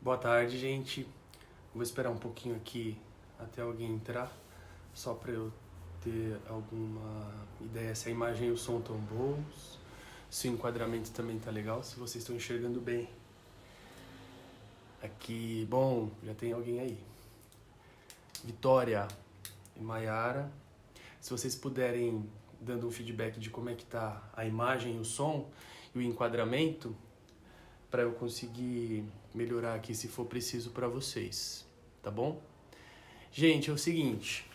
Boa tarde, gente. Vou esperar um pouquinho aqui até alguém entrar, só para eu ter alguma ideia se a imagem e o som estão bons, se o enquadramento também tá legal, se vocês estão enxergando bem. Aqui, bom, já tem alguém aí. Vitória e Maiara, se vocês puderem dando um feedback de como é que tá a imagem, o som e o enquadramento, para eu conseguir melhorar aqui se for preciso para vocês, tá bom? Gente, é o seguinte,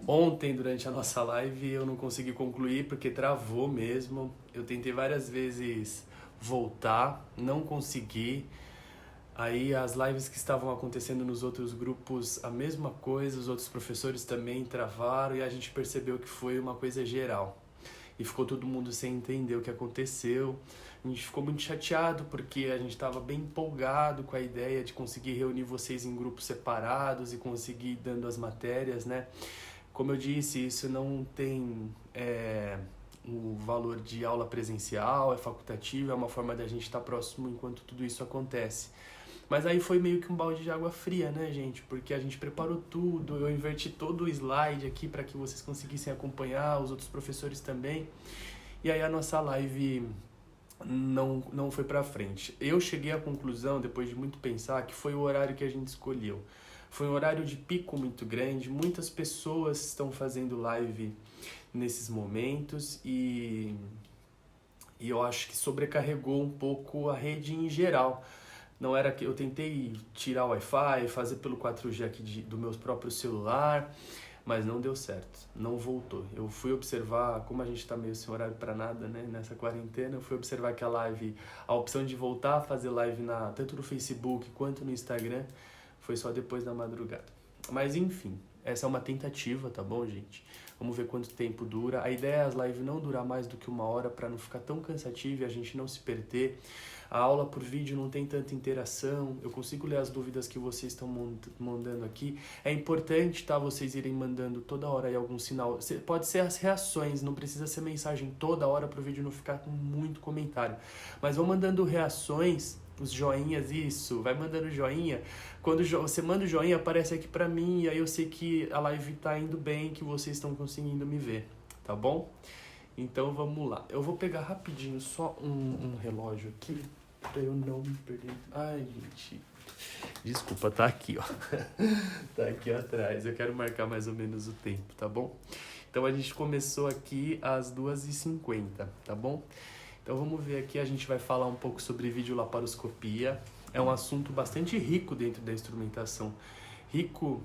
ontem durante a nossa live eu não consegui concluir porque travou mesmo, eu tentei várias vezes voltar, não consegui. Aí as lives que estavam acontecendo nos outros grupos, a mesma coisa, os outros professores também travaram e a gente percebeu que foi uma coisa geral. E ficou todo mundo sem entender o que aconteceu. A gente ficou muito chateado porque a gente estava bem empolgado com a ideia de conseguir reunir vocês em grupos separados e conseguir ir dando as matérias, né? Como eu disse, isso não tem o valor de aula presencial, é facultativo, é uma forma da gente estar próximo enquanto tudo isso acontece. Mas aí foi meio que um balde de água fria, né, gente? Porque a gente preparou tudo, eu inverti todo o slide aqui para que vocês conseguissem acompanhar, os outros professores também. E aí a nossa live não foi pra frente. Eu cheguei à conclusão, depois de muito pensar, que foi o horário que a gente escolheu. Foi um horário de pico muito grande, muitas pessoas estão fazendo live nesses momentos e eu acho que sobrecarregou um pouco a rede em geral. Não era que eu tentei tirar o Wi-Fi, fazer pelo 4G aqui do meu próprio celular, mas não deu certo, não voltou. Eu fui observar, como a gente está meio sem horário para nada, né, nessa quarentena, eu fui observar que a opção de voltar a fazer live tanto no Facebook quanto no Instagram, foi só depois da madrugada. Mas enfim, essa é uma tentativa, tá bom, gente? Vamos ver quanto tempo dura. A ideia é as lives não durar mais do que 1 hora para não ficar tão cansativo e a gente não se perder. A aula por vídeo não tem tanta interação, eu consigo ler as dúvidas que vocês estão mandando aqui. É importante, tá, vocês irem mandando toda hora aí algum sinal. Pode ser as reações, não precisa ser mensagem toda hora para o vídeo não ficar com muito comentário. Mas vão mandando reações, os joinhas, isso, vai mandando joinha. Quando você manda o joinha, aparece aqui pra mim, e aí eu sei que a live tá indo bem, que vocês estão conseguindo me ver, tá bom? Então vamos lá. Eu vou pegar rapidinho só um relógio aqui, pra eu não me perder. Ai, gente. Desculpa, tá aqui, ó. Tá aqui atrás. Eu quero marcar mais ou menos o tempo, tá bom? Então a gente começou aqui às 2h50, tá bom? Então vamos ver aqui, a gente vai falar um pouco sobre videolaparoscopia. É um assunto bastante rico dentro da instrumentação. Rico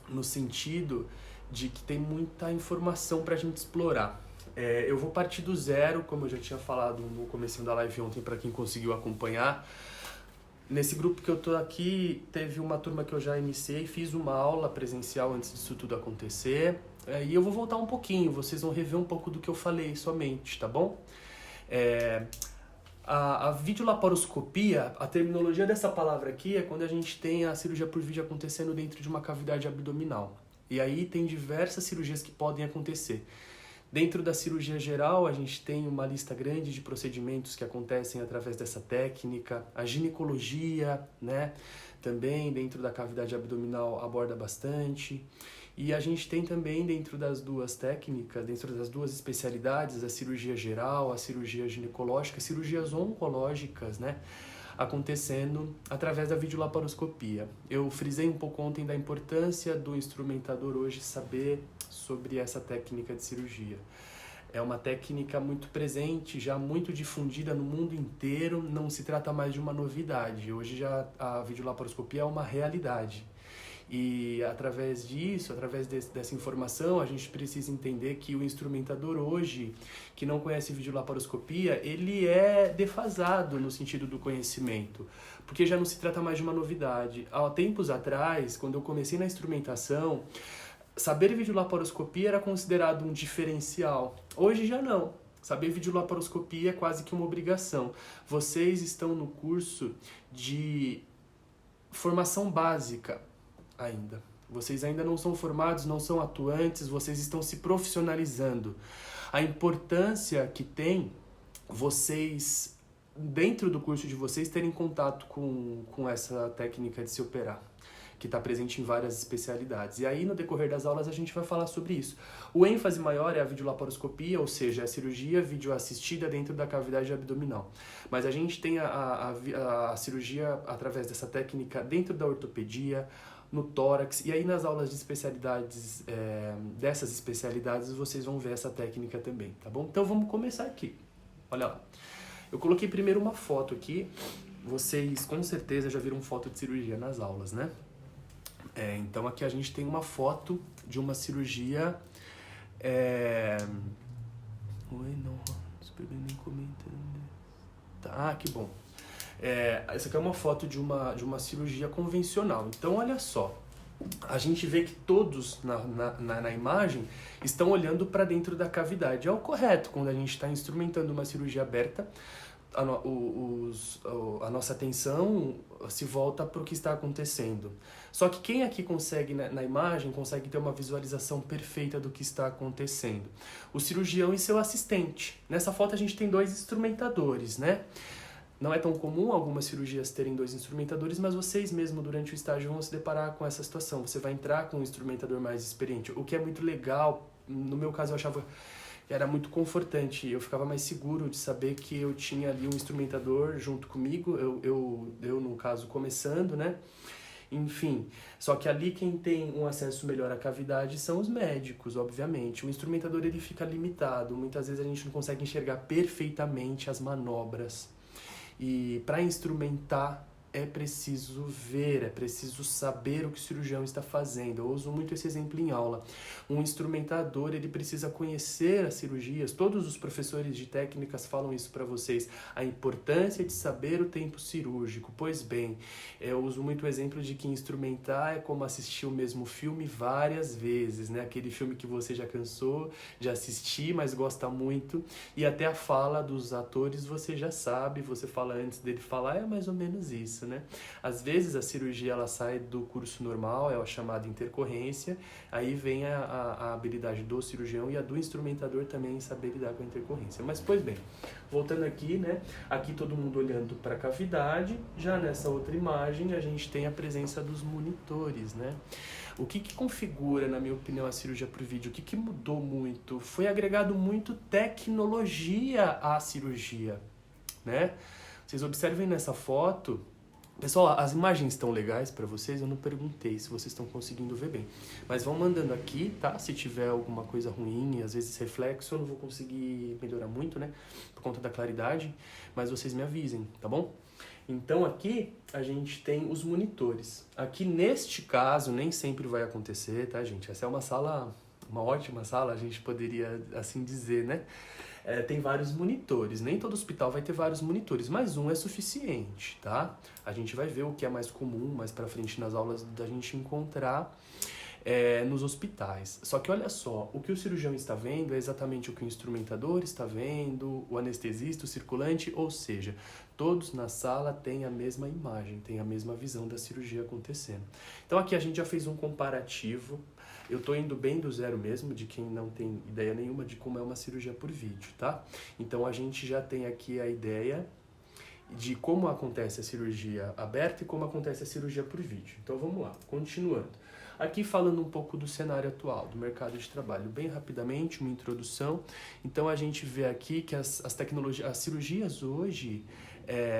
no sentido de que tem muita informação para a gente explorar. Eu vou partir do zero, como eu já tinha falado no comecinho da live ontem, para quem conseguiu acompanhar. Nesse grupo que eu tô aqui, teve uma turma que eu já iniciei, fiz uma aula presencial antes disso tudo acontecer. E eu vou voltar um pouquinho, vocês vão rever um pouco do que eu falei somente, tá bom? A videolaparoscopia, a terminologia dessa palavra aqui é quando a gente tem a cirurgia por vídeo acontecendo dentro de uma cavidade abdominal. E aí tem diversas cirurgias que podem acontecer. Dentro da cirurgia geral, a gente tem uma lista grande de procedimentos que acontecem através dessa técnica. A ginecologia, né, também dentro da cavidade abdominal aborda bastante. E a gente tem também dentro das duas técnicas, dentro das duas especialidades, a cirurgia geral, a cirurgia ginecológica, cirurgias oncológicas, né, acontecendo através da videolaparoscopia. Eu frisei um pouco ontem da importância do instrumentador hoje saber sobre essa técnica de cirurgia. É uma técnica muito presente, já muito difundida no mundo inteiro, não se trata mais de uma novidade. Hoje já a videolaparoscopia é uma realidade. E através disso, através dessa informação, a gente precisa entender que o instrumentador hoje, que não conhece videolaparoscopia, ele é defasado no sentido do conhecimento, porque já não se trata mais de uma novidade. Há tempos atrás, quando eu comecei na instrumentação, saber videolaparoscopia era considerado um diferencial. Hoje já não. Saber videolaparoscopia é quase que uma obrigação. Vocês estão no curso de formação básica ainda. Vocês ainda não são formados, não são atuantes, vocês estão se profissionalizando. A importância que tem vocês dentro do curso de vocês, terem contato com essa técnica de se operar, que está presente em várias especialidades. E aí, no decorrer das aulas, a gente vai falar sobre isso. O ênfase maior é a videolaparoscopia, ou seja, a cirurgia videoassistida dentro da cavidade abdominal. Mas a gente tem a cirurgia através dessa técnica dentro da ortopedia, no tórax, e aí nas aulas de especialidades, dessas especialidades, vocês vão ver essa técnica também, tá bom? Então vamos começar aqui. Olha lá. Eu coloquei primeiro uma foto aqui. Vocês com certeza já viram foto de cirurgia nas aulas, né? Então aqui a gente tem uma foto de uma cirurgia. Oi, não, super bem nem comentando. Tá, que bom. Essa aqui é uma foto de uma cirurgia convencional. Então olha só. A gente vê que todos na imagem estão olhando para dentro da cavidade. É o correto quando a gente está instrumentando uma cirurgia aberta. A nossa atenção se volta para o que está acontecendo. Só que quem aqui consegue, na imagem, consegue ter uma visualização perfeita do que está acontecendo? O cirurgião e seu assistente. Nessa foto a gente tem 2 instrumentadores, né? Não é tão comum algumas cirurgias terem 2 instrumentadores, mas vocês mesmo durante o estágio vão se deparar com essa situação. Você vai entrar com um instrumentador mais experiente, o que é muito legal. No meu caso eu achava que era muito confortante, eu ficava mais seguro de saber que eu tinha ali um instrumentador junto comigo, eu no caso começando, né? Enfim, só que ali quem tem um acesso melhor à cavidade são os médicos, obviamente. O instrumentador ele fica limitado, muitas vezes a gente não consegue enxergar perfeitamente as manobras. E para instrumentar é preciso ver, é preciso saber o que o cirurgião está fazendo. Eu uso muito esse exemplo em aula. Um instrumentador, ele precisa conhecer as cirurgias. Todos os professores de técnicas falam isso para vocês. A importância de saber o tempo cirúrgico. Pois bem, eu uso muito o exemplo de que instrumentar é como assistir o mesmo filme várias vezes, né? Aquele filme que você já cansou de assistir, mas gosta muito. E até a fala dos atores você já sabe, você fala antes dele falar, é mais ou menos isso, né? Às vezes a cirurgia ela sai do curso normal, é a chamada intercorrência, aí vem a habilidade do cirurgião e a do instrumentador também em saber lidar com a intercorrência. Mas, pois bem, voltando aqui, né? Aqui todo mundo olhando para a cavidade, já nessa outra imagem a gente tem a presença dos monitores, né? O que configura, na minha opinião, a cirurgia por vídeo? O que mudou muito? Foi agregado muito tecnologia à cirurgia, né? Vocês observem nessa foto. Pessoal, as imagens estão legais para vocês? Eu não perguntei se vocês estão conseguindo ver bem. Mas vão mandando aqui, tá? Se tiver alguma coisa ruim, às vezes reflexo, eu não vou conseguir melhorar muito, né? Por conta da claridade. Mas vocês me avisem, tá bom? Então aqui a gente tem os monitores. Aqui neste caso nem sempre vai acontecer, tá, gente? Essa é uma sala, uma ótima sala, a gente poderia assim dizer, né? Tem vários monitores, nem todo hospital vai ter vários monitores, mas um é suficiente, tá? A gente vai ver o que é mais comum, mais pra frente nas aulas da gente encontrar nos hospitais. Só que olha só, o que o cirurgião está vendo é exatamente o que o instrumentador está vendo, o anestesista, o circulante, ou seja, todos na sala têm a mesma imagem, têm a mesma visão da cirurgia acontecendo. Então aqui a gente já fez um comparativo. Eu tô indo bem do zero mesmo, de quem não tem ideia nenhuma de como é uma cirurgia por vídeo, tá? Então a gente já tem aqui a ideia de como acontece a cirurgia aberta e como acontece a cirurgia por vídeo. Então vamos lá, continuando. Aqui falando um pouco do cenário atual, do mercado de trabalho, bem rapidamente, uma introdução. Então a gente vê aqui que as cirurgias hoje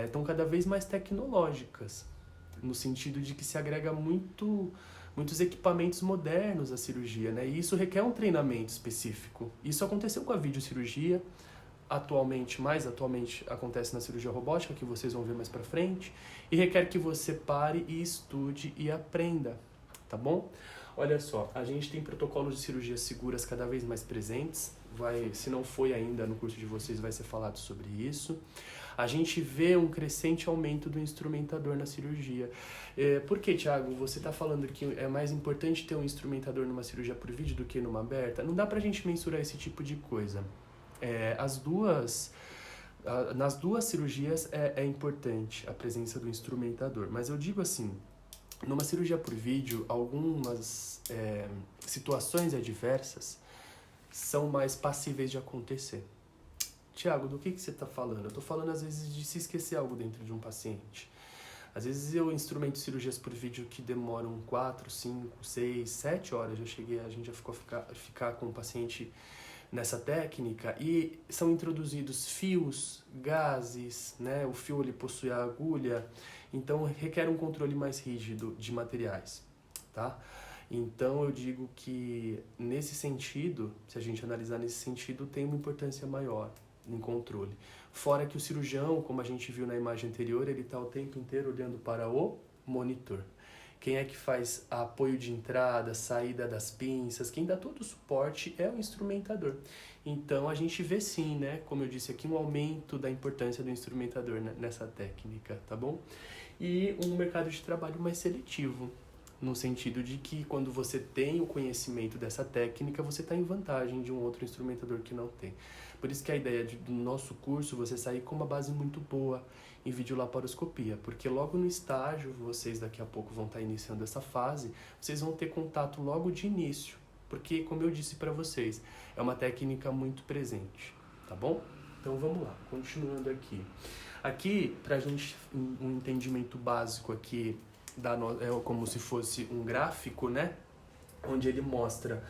estão cada vez mais tecnológicas, no sentido de que se agrega muitos equipamentos modernos à cirurgia, né? E isso requer um treinamento específico. Isso aconteceu com a videocirurgia, mais atualmente acontece na cirurgia robótica, que vocês vão ver mais pra frente, e requer que você pare e estude e aprenda, tá bom? Olha só, a gente tem protocolos de cirurgias seguras cada vez mais presentes, se não foi ainda no curso de vocês, vai ser falado sobre isso. A gente vê um crescente aumento do instrumentador na cirurgia. Por que, Thiago, você está falando que é mais importante ter um instrumentador numa cirurgia por vídeo do que numa aberta? Não dá pra gente mensurar esse tipo de coisa. Nas duas cirurgias é importante a presença do instrumentador, mas eu digo assim, numa cirurgia por vídeo, algumas situações adversas são mais passíveis de acontecer. Tiago, do que você está falando? Eu estou falando, às vezes, de se esquecer algo dentro de um paciente. Às vezes eu instrumento cirurgias por vídeo que demoram 4, 5, 6, 7 horas. A gente já ficou ficar com o paciente nessa técnica e são introduzidos fios, gases, né? O fio ele possui a agulha, então requer um controle mais rígido de materiais, tá? Então eu digo que nesse sentido, se a gente analisar nesse sentido, tem uma importância maior em controle. Fora que o cirurgião, como a gente viu na imagem anterior, ele está o tempo inteiro olhando para o monitor. Quem é que faz apoio de entrada, saída das pinças, quem dá todo o suporte é o instrumentador. Então a gente vê sim, né, como eu disse aqui, um aumento da importância do instrumentador nessa técnica, tá bom? E um mercado de trabalho mais seletivo, no sentido de que quando você tem o conhecimento dessa técnica, você está em vantagem de um outro instrumentador que não tem. Por isso que a ideia do nosso curso, você sair com uma base muito boa em videolaparoscopia, porque logo no estágio, vocês daqui a pouco vão estar iniciando essa fase, vocês vão ter contato logo de início, porque como eu disse para vocês, é uma técnica muito presente, tá bom? Então vamos lá, continuando aqui. Aqui, pra gente, um entendimento básico aqui, é como se fosse um gráfico, né? Onde ele mostra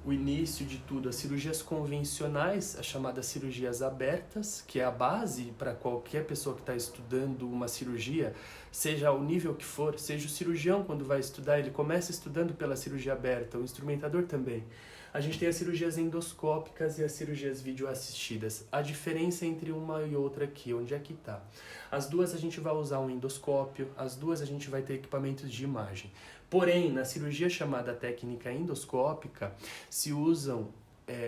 o início de tudo, as cirurgias convencionais, as chamadas cirurgias abertas, que é a base para qualquer pessoa que está estudando uma cirurgia, seja o nível que for, seja o cirurgião quando vai estudar, ele começa estudando pela cirurgia aberta, o instrumentador também. A gente tem as cirurgias endoscópicas e as cirurgias videoassistidas. A diferença entre uma e outra aqui, onde é que está? As duas a gente vai usar um endoscópio, as duas a gente vai ter equipamentos de imagem. Porém, na cirurgia chamada técnica endoscópica, se usam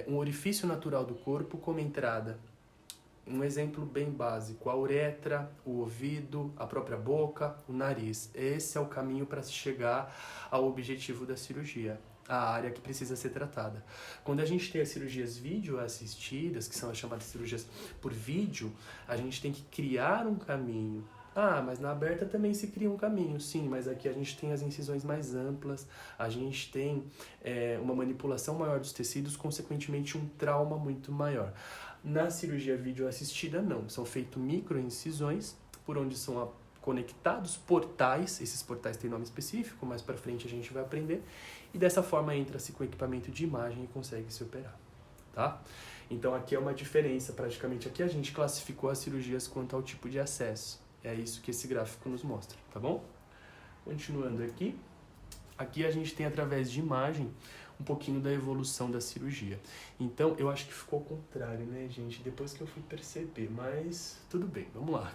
um orifício natural do corpo como entrada. Um exemplo bem básico, a uretra, o ouvido, a própria boca, o nariz. Esse é o caminho para se chegar ao objetivo da cirurgia, a área que precisa ser tratada. Quando a gente tem as cirurgias videoassistidas, que são as chamadas cirurgias por vídeo, a gente tem que criar um caminho. Ah, mas na aberta também se cria um caminho, sim, mas aqui a gente tem as incisões mais amplas, a gente tem uma manipulação maior dos tecidos, consequentemente um trauma muito maior. Na cirurgia videoassistida, não, são feitas microincisões, por onde são conectados portais, esses portais têm nome específico, mais pra frente a gente vai aprender, e dessa forma entra-se com equipamento de imagem e consegue se operar, tá? Então aqui é uma diferença, praticamente aqui a gente classificou as cirurgias quanto ao tipo de acesso. É isso que esse gráfico nos mostra, tá bom? Continuando aqui. Aqui a gente tem, através de imagem, um pouquinho da evolução da cirurgia. Então, eu acho que ficou ao contrário, né, gente? Depois que eu fui perceber, mas tudo bem, vamos lá.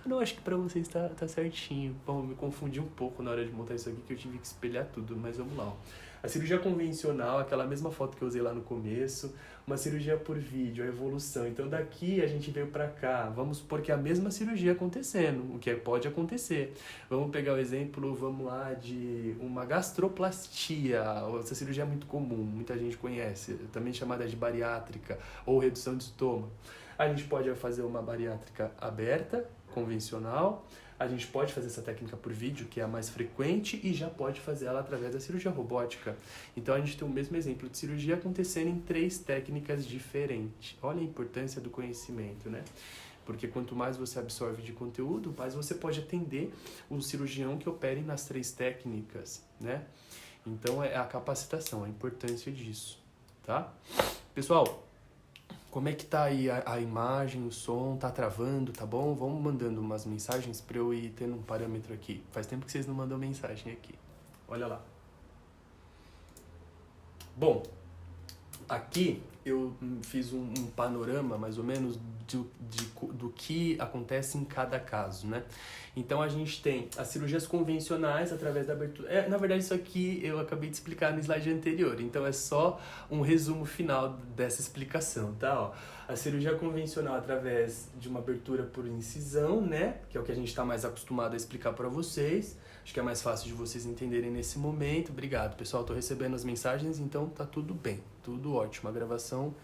Não, acho que pra vocês tá certinho. Bom, eu me confundi um pouco na hora de montar isso aqui, que eu tive que espelhar tudo, mas vamos lá. Ó. A cirurgia convencional, aquela mesma foto que eu usei lá no começo, uma cirurgia por vídeo, a evolução. Então daqui a gente veio pra cá, vamos supor que é a mesma cirurgia acontecendo, o que pode acontecer. Vamos pegar o exemplo, vamos lá, de uma gastroplastia, essa cirurgia é muito comum, muita gente conhece, também chamada de bariátrica ou redução de estômago. A gente pode fazer uma bariátrica aberta, convencional, a gente pode fazer essa técnica por vídeo, que é a mais frequente, e já pode fazer ela através da cirurgia robótica. Então a gente tem o mesmo exemplo de cirurgia acontecendo em 3 técnicas diferentes. Olha a importância do conhecimento, né? Porque quanto mais você absorve de conteúdo, mais você pode atender o cirurgião que opere nas 3 técnicas, né? Então é a capacitação, a importância disso, tá? Pessoal, como é que tá aí a imagem, o som? Tá travando, tá bom? Vamos mandando umas mensagens pra eu ir tendo um parâmetro aqui. Faz tempo que vocês não mandam mensagem aqui. Olha lá. Bom, aqui eu fiz um panorama, mais ou menos, do que acontece em cada caso, né? Então a gente tem as cirurgias convencionais através da abertura. Na verdade, isso aqui eu acabei de explicar no slide anterior, então é só um resumo final dessa explicação, tá? Ó, a cirurgia convencional através de uma abertura por incisão, né? Que é o que a gente está mais acostumado a explicar para vocês. Acho que é mais fácil de vocês entenderem nesse momento. Obrigado, pessoal. Tô recebendo as mensagens, então tá tudo bem, tudo ótimo. A gravação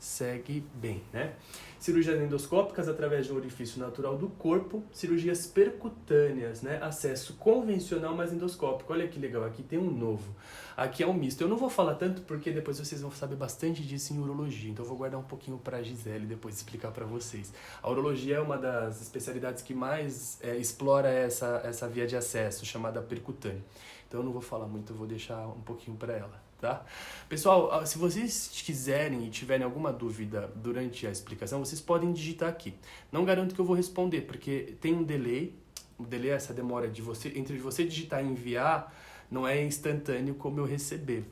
segue bem, né? Cirurgias endoscópicas através de um orifício natural do corpo, cirurgias percutâneas, né? Acesso convencional, mas endoscópico. Olha que legal, aqui tem um novo. Aqui é um misto. Eu não vou falar tanto porque depois vocês vão saber bastante disso em urologia, então eu vou guardar um pouquinho para a Gisele depois explicar para vocês. A urologia é uma das especialidades que mais explora essa via de acesso, chamada percutânea. Então eu não vou falar muito, eu vou deixar um pouquinho para ela, tá? Pessoal, se vocês quiserem e tiverem alguma dúvida durante a explicação, vocês podem digitar aqui. Não garanto que eu vou responder, porque tem um delay. O delay é essa demora entre você digitar e enviar, não é instantâneo como eu receber.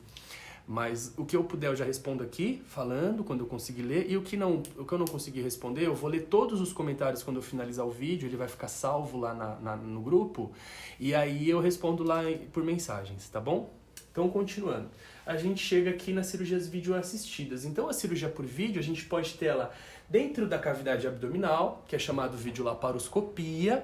Mas o que eu puder eu já respondo aqui, falando, quando eu conseguir ler. E o que eu não conseguir responder, eu vou ler todos os comentários quando eu finalizar o vídeo, ele vai ficar salvo lá no grupo. E aí eu respondo lá por mensagens, tá bom? Então, continuando. A gente chega aqui nas cirurgias videoassistidas. Então, a cirurgia por vídeo, a gente pode ter ela dentro da cavidade abdominal, que é chamado videolaparoscopia.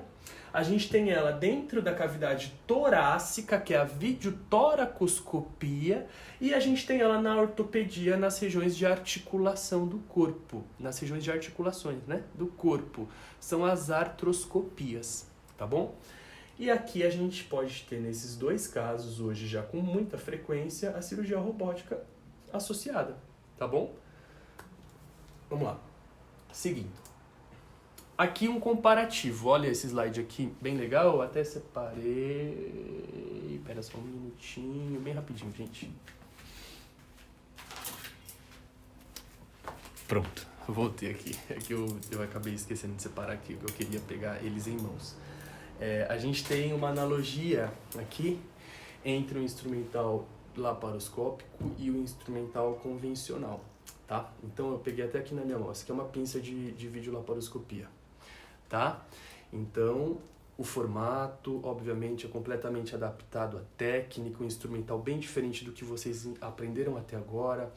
A gente tem ela dentro da cavidade torácica, que é a videotoracoscopia, e a gente tem ela na ortopedia, nas regiões de articulação do corpo, nas regiões de articulações, né, do corpo. São as artroscopias, tá bom? E aqui a gente pode ter, nesses dois casos, hoje já com muita frequência, a cirurgia robótica associada, tá bom? Vamos lá. Seguindo. Aqui um comparativo, olha esse slide aqui, bem legal, eu até separei, espera só um minutinho, bem rapidinho, gente. Pronto, voltei aqui, é que eu acabei esquecendo de separar aqui, eu queria pegar eles em mãos. A gente tem uma analogia aqui entre o instrumental laparoscópico e o instrumental convencional, tá? Então eu peguei até aqui na minha mão, essa aqui é uma pinça de videolaparoscopia. Tá? Então, o formato, obviamente, é completamente adaptado à técnica, um instrumental bem diferente do que vocês aprenderam até agora.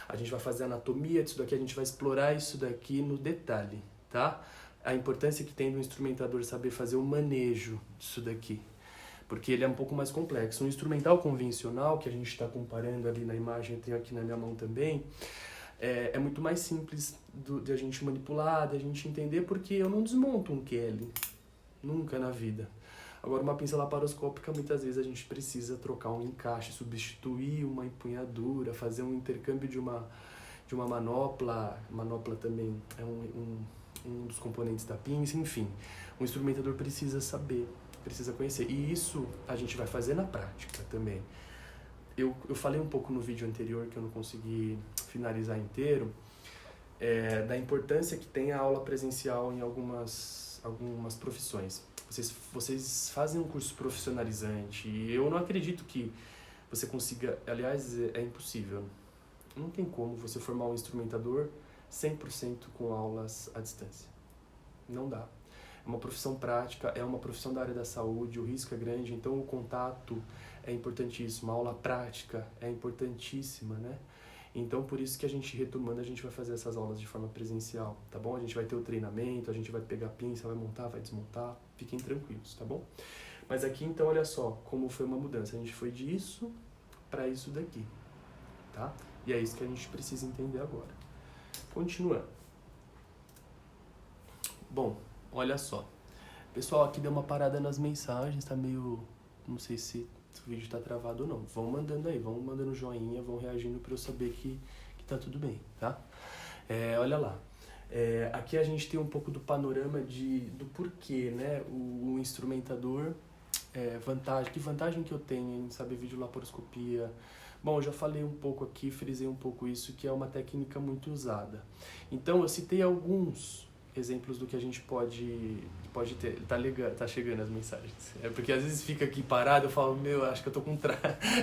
A gente vai fazer a anatomia disso daqui, a gente vai explorar isso daqui no detalhe, tá? A importância que tem do instrumentador saber fazer o manejo disso daqui, porque ele é um pouco mais complexo. Um instrumental convencional, que a gente está comparando ali na imagem, eu tenho aqui na minha mão também, é muito mais simples de a gente manipular, de a gente entender, porque eu não desmonto um Kelly, nunca na vida. Agora, uma pinça laparoscópica, muitas vezes a gente precisa trocar um encaixe, substituir uma empunhadura, fazer um intercâmbio de uma manopla. Manopla também é um dos componentes da pinça, enfim. O instrumentador precisa saber, precisa conhecer. E isso a gente vai fazer na prática também. Eu falei um pouco no vídeo anterior, que eu não consegui finalizar inteiro, da importância que tem a aula presencial em algumas profissões. Vocês fazem um curso profissionalizante e eu não acredito que você consiga, aliás, é impossível. Não tem como você formar um instrumentador 100% com aulas à distância. Não dá. É uma profissão prática, é uma profissão da área da saúde, o risco é grande, então o contato é importantíssimo, a aula prática é importantíssima, né? Então, por isso que a gente, retomando, a gente vai fazer essas aulas de forma presencial, tá bom? A gente vai ter o treinamento, a gente vai pegar a pinça, vai montar, vai desmontar, fiquem tranquilos, tá bom? Mas aqui, então, olha só como foi uma mudança. A gente foi disso para isso daqui, tá? E é isso que a gente precisa entender agora. Continuando. Bom, olha só. Pessoal, aqui deu uma parada nas mensagens, tá meio... Não sei se o vídeo tá travado ou não. Vão mandando aí, vão mandando joinha, vão reagindo para eu saber que tá tudo bem, tá? Olha lá. Aqui a gente tem um pouco do panorama do porquê, né? O instrumentador, que vantagem que eu tenho em saber videolaparoscopia. Bom, eu já falei um pouco aqui, frisei um pouco isso, que é uma técnica muito usada. Então, eu citei alguns exemplos do que a gente pode ter. Tá chegando as mensagens. Porque às vezes fica aqui parado, eu falo, acho que eu tô com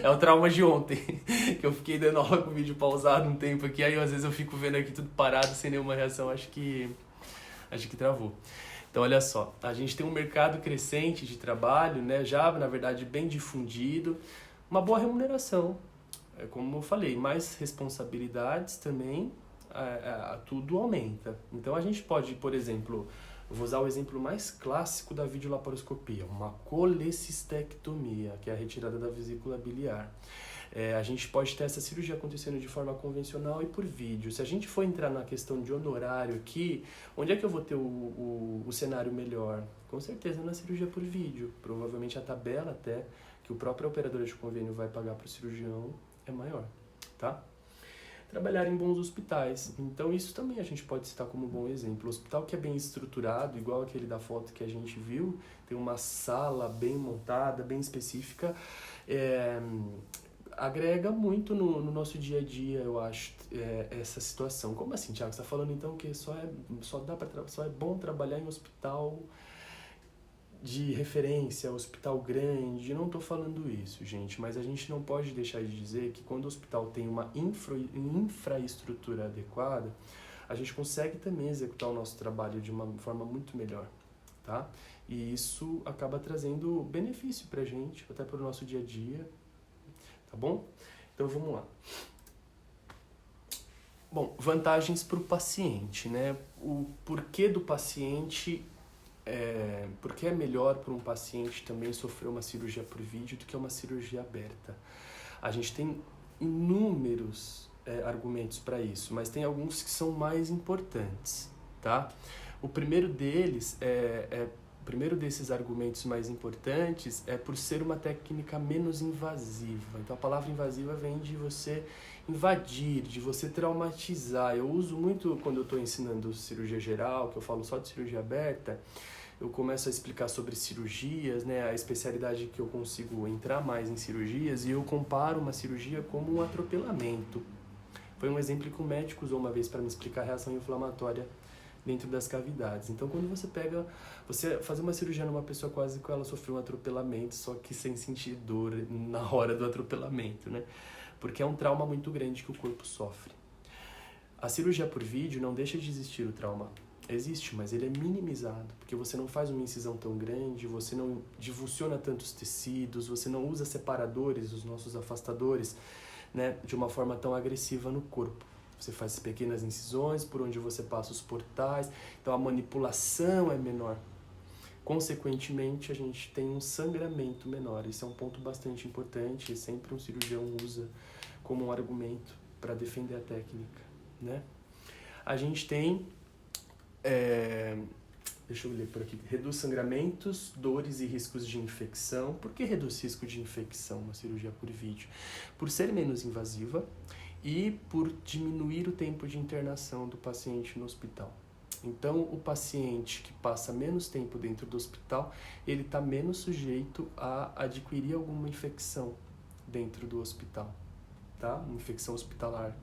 é o trauma de ontem, que eu fiquei dando aula com o vídeo pausado um tempo aqui, aí às vezes eu fico vendo aqui tudo parado, sem nenhuma reação, acho que travou. Então, olha só, a gente tem um mercado crescente de trabalho, né, já, na verdade, bem difundido, uma boa remuneração, como eu falei, mais responsabilidades também, tudo aumenta. Então, a gente pode, por exemplo, eu vou usar o exemplo mais clássico da videolaparoscopia, uma colecistectomia, que é a retirada da vesícula biliar. A gente pode ter essa cirurgia acontecendo de forma convencional e por vídeo. Se a gente for entrar na questão de honorário aqui, onde é que eu vou ter o cenário melhor? Com certeza na cirurgia por vídeo. Provavelmente a tabela até que o próprio operador de convênio vai pagar para o cirurgião é maior, tá? Trabalhar em bons hospitais. Então isso também a gente pode citar como um bom exemplo. O hospital que é bem estruturado, igual aquele da foto que a gente viu, tem uma sala bem montada, bem específica, agrega muito no nosso dia a dia, eu acho, essa situação. Como assim, Thiago? Você está falando então que só é bom trabalhar em hospital de referência, hospital grande? Não estou falando isso, gente, mas a gente não pode deixar de dizer que quando o hospital tem uma infraestrutura adequada, a gente consegue também executar o nosso trabalho de uma forma muito melhor, tá? E isso acaba trazendo benefício pra gente, até para o nosso dia a dia, tá bom? Então vamos lá. Bom, vantagens para o paciente, né? O porquê do paciente, porque é melhor para um paciente também sofrer uma cirurgia por vídeo do que uma cirurgia aberta. A gente tem inúmeros argumentos para isso, mas tem alguns que são mais importantes, tá? O primeiro deles o primeiro desses argumentos mais importantes é por ser uma técnica menos invasiva. Então a palavra invasiva vem de você invadir, de você traumatizar. Eu uso muito quando eu estou ensinando cirurgia geral, que eu falo só de cirurgia aberta, eu começo a explicar sobre cirurgias, né, a especialidade que eu consigo entrar mais em cirurgias, e eu comparo uma cirurgia como um atropelamento. Foi um exemplo que o médico usou uma vez para me explicar a reação inflamatória dentro das cavidades. Então, quando você fazer uma cirurgia numa pessoa quase que ela sofreu um atropelamento, só que sem sentir dor na hora do atropelamento, né? Porque é um trauma muito grande que o corpo sofre. A cirurgia por vídeo não deixa de existir o trauma. Existe, mas ele é minimizado, porque você não faz uma incisão tão grande, você não divulsiona tantos tecidos, você não usa separadores, os nossos afastadores, né, de uma forma tão agressiva no corpo. Você faz pequenas incisões por onde você passa os portais, então a manipulação é menor. Consequentemente, a gente tem um sangramento menor. Esse é um ponto bastante importante e sempre um cirurgião usa como um argumento para defender a técnica, né? A gente tem, deixa eu ler por aqui, reduz sangramentos, dores e riscos de infecção. Por que reduz risco de infecção uma cirurgia por vídeo? Por ser menos invasiva e por diminuir o tempo de internação do paciente no hospital. Então, o paciente que passa menos tempo dentro do hospital, ele está menos sujeito a adquirir alguma infecção dentro do hospital, tá? Uma infecção hospitalar.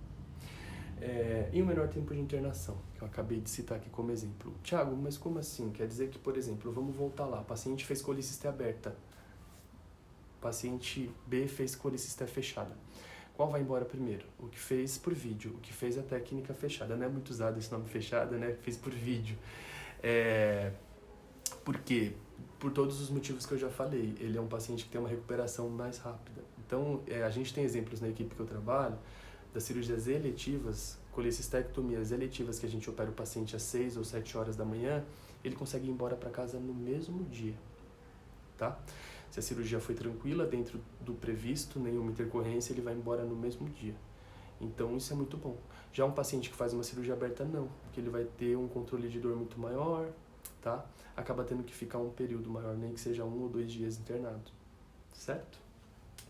E o menor tempo de internação, que eu acabei de citar aqui como exemplo. Thiago, mas como assim? Quer dizer que, por exemplo, vamos voltar lá, paciente fez colicista aberta, paciente B fez colicista fechada. Qual vai embora primeiro? O que fez por vídeo, o que fez a técnica fechada. Não é muito usado esse nome fechada, né? Fez por vídeo. Por quê? Por todos os motivos que eu já falei. Ele é um paciente que tem uma recuperação mais rápida. Então, a gente tem exemplos na equipe que eu trabalho, das cirurgias eletivas, colecistectomias eletivas, que a gente opera o paciente às 6 ou 7 horas da manhã, ele consegue ir embora para casa no mesmo dia, tá? Se a cirurgia foi tranquila, dentro do previsto, nenhuma intercorrência, ele vai embora no mesmo dia. Então, isso é muito bom. Já um paciente que faz uma cirurgia aberta, não, porque ele vai ter um controle de dor muito maior, tá? Acaba tendo que ficar um período maior, nem que seja 1 ou 2 dias internado, certo?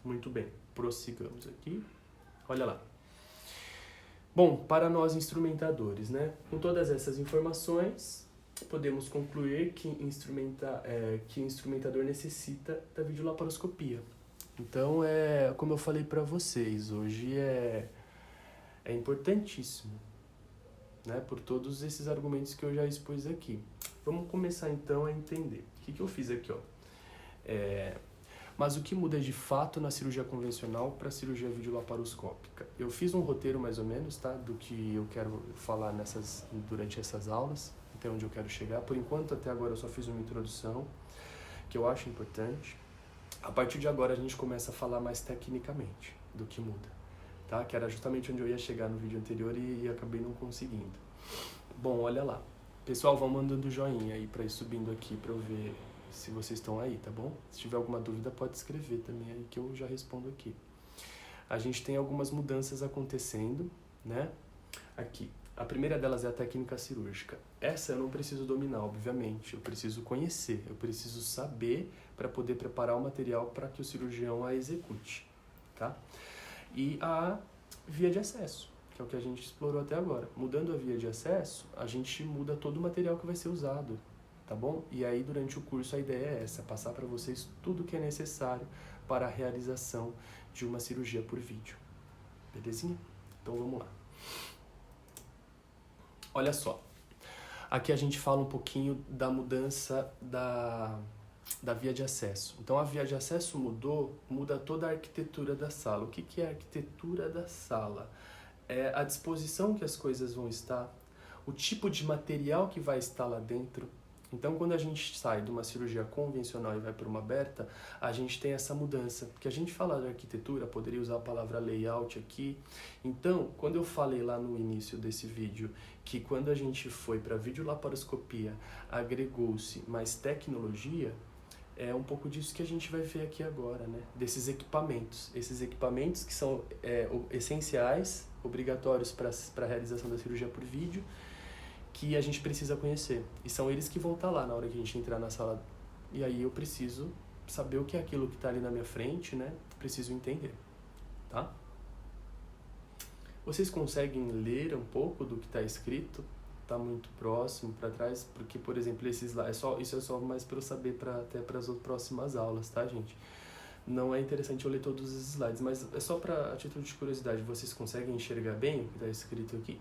Muito bem, prossigamos aqui. Olha lá. Bom, para nós instrumentadores, né? Com todas essas informações, podemos concluir que instrumentador necessita da videolaparoscopia. Então, como eu falei para vocês, hoje é importantíssimo, né? Por todos esses argumentos que eu já expus aqui. Vamos começar então a entender. O que eu fiz aqui, ó? Mas o que muda de fato na cirurgia convencional para a cirurgia videolaparoscópica? Eu fiz um roteiro mais ou menos, tá? Do que eu quero falar durante essas aulas, até onde eu quero chegar. Por enquanto, até agora, eu só fiz uma introdução, que eu acho importante. A partir de agora, a gente começa a falar mais tecnicamente do que muda, tá? Que era justamente onde eu ia chegar no vídeo anterior e acabei não conseguindo. Bom, olha lá. Pessoal, vão mandando joinha aí para ir subindo aqui para eu ver se vocês estão aí, tá bom? Se tiver alguma dúvida, pode escrever também aí que eu já respondo aqui. a gente tem algumas mudanças acontecendo, né? Aqui. A primeira delas é a técnica cirúrgica. Essa eu não preciso dominar, obviamente. Eu preciso conhecer, eu preciso saber para poder preparar o material para que o cirurgião a execute, tá? E a via de acesso, que é o que a gente explorou até agora. Mudando a via de acesso, a gente muda todo o material que vai ser usado, tá bom? E aí, durante o curso, a ideia é essa, passar para vocês tudo que é necessário para a realização de uma cirurgia por vídeo. Belezinha? Então, vamos lá. Olha só, aqui a gente fala um pouquinho da mudança da via de acesso. Então, a via de acesso mudou, muda toda a arquitetura da sala. O que é a arquitetura da sala? É a disposição que as coisas vão estar, o tipo de material que vai estar lá dentro. Então, quando a gente sai de uma cirurgia convencional e vai para uma aberta, a gente tem essa mudança. Porque a gente fala de arquitetura, poderia usar a palavra layout aqui. Então, quando eu falei lá no início desse vídeo que quando a gente foi para videolaparoscopia, agregou-se mais tecnologia, é um pouco disso que a gente vai ver aqui agora, né? Desses equipamentos. Esses equipamentos que são essenciais, obrigatórios para a realização da cirurgia por vídeo, que a gente precisa conhecer. E são eles que vão estar lá na hora que a gente entrar na sala. E aí eu preciso saber o que é aquilo que está ali na minha frente, né? Preciso entender, tá? Vocês conseguem ler um pouco do que está escrito? Está muito próximo, para trás? Porque, por exemplo, esses lá, isso é só mais para eu saber até para as próximas aulas, tá, gente? Não é interessante eu ler todos os slides, mas é só para a título de curiosidade. Vocês conseguem enxergar bem o que está escrito aqui?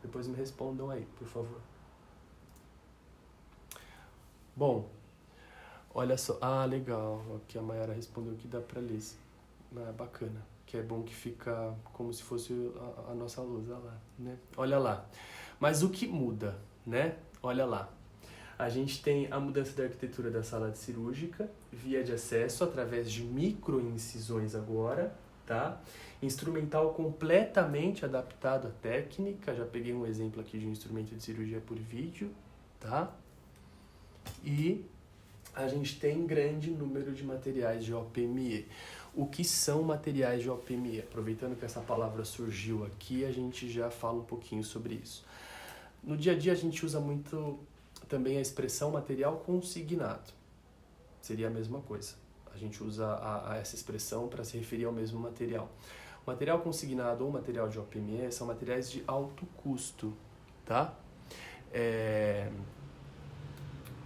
Depois me respondam aí, por favor. Bom, olha só. Ah, legal. Aqui a Mayara respondeu que dá para ler. Bacana. Que é bom que fica como se fosse a nossa lousa lá, né? Olha lá. Mas o que muda, né? Olha lá. A gente tem a mudança da arquitetura da sala de cirúrgica, via de acesso através de microincisões agora, tá? Instrumental completamente adaptado à técnica. Já peguei um exemplo aqui de um instrumento de cirurgia por vídeo, tá? E a gente tem grande número de materiais de OPME. O que são materiais de OPME? Aproveitando que essa palavra surgiu aqui, a gente já fala um pouquinho sobre isso. No dia a dia a gente usa muito também a expressão material consignado. Seria a mesma coisa. A gente usa essa expressão para se referir ao mesmo material. O material consignado ou material de OPME são materiais de alto custo, tá?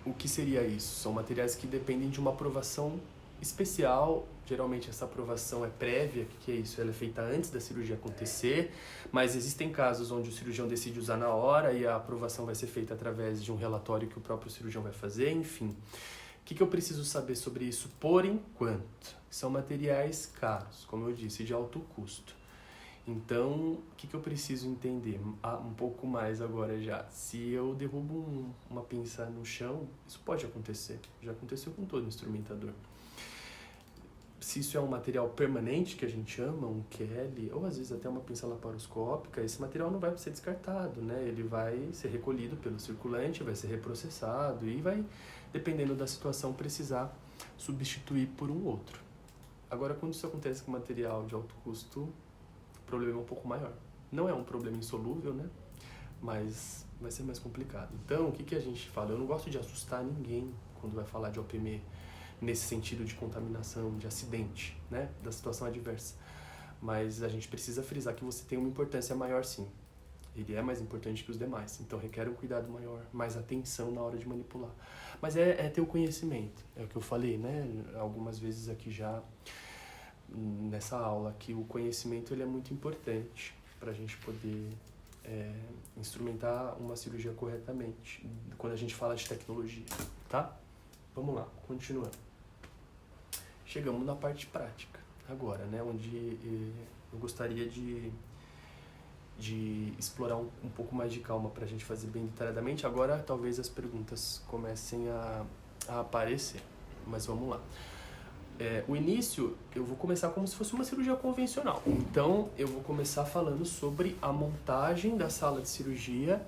O que seria isso? São materiais que dependem de uma aprovação especial. Geralmente essa aprovação é prévia, que é isso? Ela é feita antes da cirurgia acontecer, mas existem casos onde o cirurgião decide usar na hora e a aprovação vai ser feita através de um relatório que o próprio cirurgião vai fazer, enfim. O que eu preciso saber sobre isso por enquanto? São materiais caros, como eu disse, de alto custo. Então, o que eu preciso entender? Um pouco mais agora já. Se eu derrubo uma pinça no chão, isso pode acontecer. Já aconteceu com todo instrumentador. Se isso é um material permanente, que a gente chama, um QL, ou às vezes até uma pinça laparoscópica, esse material não vai ser descartado, né? Ele vai ser recolhido pelo circulante, vai ser reprocessado e vai, dependendo da situação, precisar substituir por um outro. Agora, quando isso acontece com material de alto custo, o problema é um pouco maior. Não é um problema insolúvel, né? Mas vai ser mais complicado. Então, o que a gente fala? Eu não gosto de assustar ninguém quando vai falar de OPME, nesse sentido de contaminação, de acidente, né? Da situação adversa. Mas a gente precisa frisar que você tem uma importância maior, sim. Ele é mais importante que os demais, então requer um cuidado maior, mais atenção na hora de manipular. Mas é ter o conhecimento, é o que eu falei, né? Algumas vezes aqui já, nessa aula, que o conhecimento ele é muito importante para a gente poder instrumentar uma cirurgia corretamente, quando a gente fala de tecnologia, tá? Vamos lá, continuando. Chegamos na parte prática agora, né? Onde eu gostaria de explorar um pouco mais de calma para a gente fazer bem detalhadamente. Agora talvez as perguntas comecem a aparecer, mas vamos lá. O início eu vou começar como se fosse uma cirurgia convencional. Então eu vou começar falando sobre a montagem da sala de cirurgia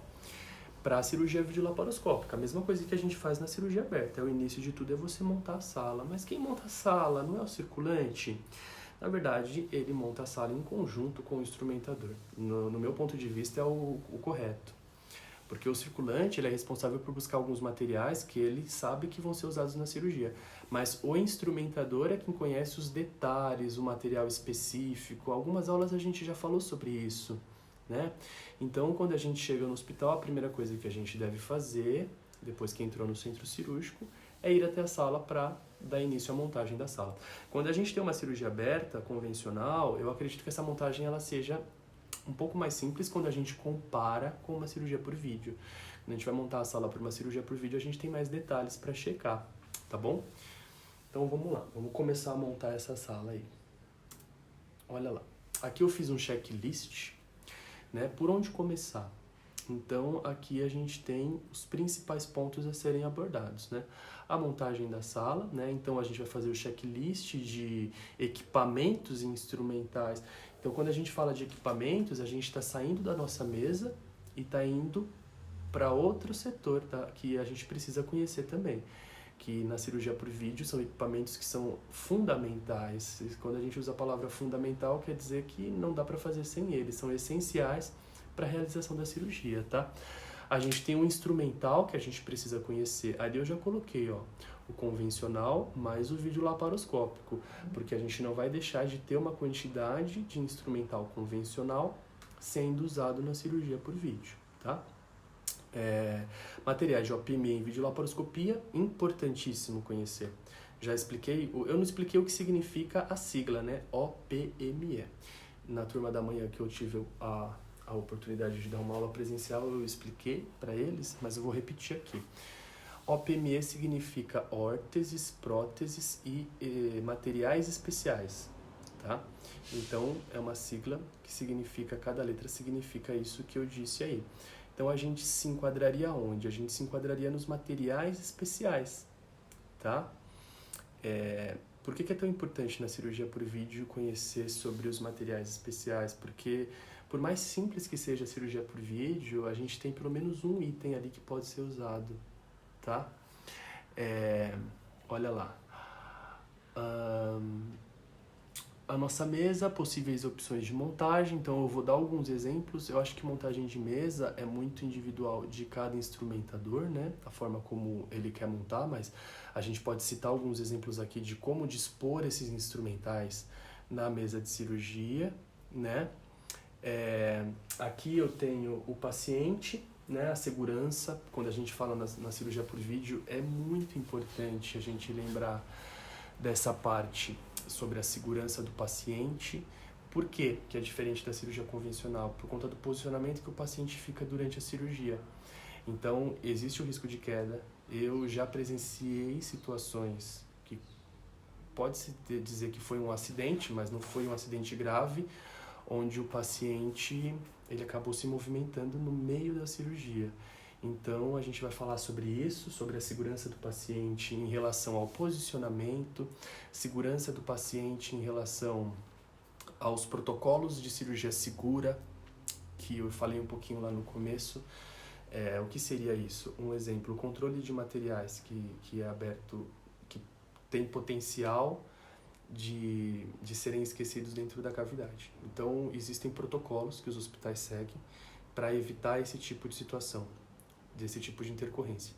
para a cirurgia videolaparoscópica. A mesma coisa que a gente faz na cirurgia aberta. O início de tudo é você montar a sala. Mas quem monta a sala não é o circulante? Na verdade, ele monta a sala em conjunto com o instrumentador. No meu ponto de vista, é o correto. Porque o circulante ele é responsável por buscar alguns materiais que ele sabe que vão ser usados na cirurgia. Mas o instrumentador é quem conhece os detalhes, o material específico. Algumas aulas a gente já falou sobre isso, né? Então, quando a gente chega no hospital, a primeira coisa que a gente deve fazer, depois que entrou no centro cirúrgico, é ir até a sala para dar início à montagem da sala. Quando a gente tem uma cirurgia aberta, convencional, eu acredito que essa montagem ela seja um pouco mais simples quando a gente compara com uma cirurgia por vídeo. Quando a gente vai montar a sala para uma cirurgia por vídeo, a gente tem mais detalhes para checar, tá bom? Então vamos lá, vamos começar a montar essa sala aí. Olha lá, aqui eu fiz um checklist, né? Por onde começar? Então aqui a gente tem os principais pontos a serem abordados, né? A montagem da sala, né? Então a gente vai fazer o checklist de equipamentos e instrumentais. Então quando a gente fala de equipamentos, a gente está saindo da nossa mesa e está indo para outro setor, tá? Que a gente precisa conhecer também. Que na cirurgia por vídeo são equipamentos que são fundamentais. Quando a gente usa a palavra fundamental, quer dizer que não dá para fazer sem eles, são essenciais para a realização da cirurgia, tá? A gente tem um instrumental que a gente precisa conhecer. Ali eu já coloquei, ó, o convencional mais o vídeo laparoscópico, porque a gente não vai deixar de ter uma quantidade de instrumental convencional sendo usado na cirurgia por vídeo, tá? Materiais de OPME em videolaparoscopia, importantíssimo conhecer. Já expliquei, eu não expliquei o que significa a sigla, né? OPME. Na turma da manhã que eu tive a oportunidade de dar uma aula presencial, eu expliquei para eles, mas eu vou repetir aqui. OPME significa órteses, próteses e materiais especiais, tá? Então, é uma sigla que significa, cada letra significa isso que eu disse aí. Então, a gente se enquadraria onde? A gente se enquadraria nos materiais especiais, tá? Por que é tão importante na cirurgia por vídeo conhecer sobre os materiais especiais? Porque, por mais simples que seja a cirurgia por vídeo, a gente tem pelo menos um item ali que pode ser usado, tá? Olha lá. A nossa mesa, possíveis opções de montagem, então eu vou dar alguns exemplos. Eu acho que montagem de mesa é muito individual de cada instrumentador, né? A forma como ele quer montar, mas a gente pode citar alguns exemplos aqui de como dispor esses instrumentais na mesa de cirurgia, né? Aqui eu tenho o paciente, né? A segurança. Quando a gente fala na cirurgia por vídeo, é muito importante a gente lembrar dessa parte sobre a segurança do paciente. Por quê que é diferente da cirurgia convencional? Por conta do posicionamento que o paciente fica durante a cirurgia. Então, existe o risco de queda. Eu já presenciei situações que pode-se dizer que foi um acidente, mas não foi um acidente grave, onde o paciente ele acabou se movimentando no meio da cirurgia. Então, a gente vai falar sobre isso, sobre a segurança do paciente em relação ao posicionamento, segurança do paciente em relação aos protocolos de cirurgia segura, que eu falei um pouquinho lá no começo. O que seria isso? Um exemplo, o controle de materiais que é aberto, que tem potencial de serem esquecidos dentro da cavidade. Então, existem protocolos que os hospitais seguem para evitar esse tipo de situação, desse tipo de intercorrência.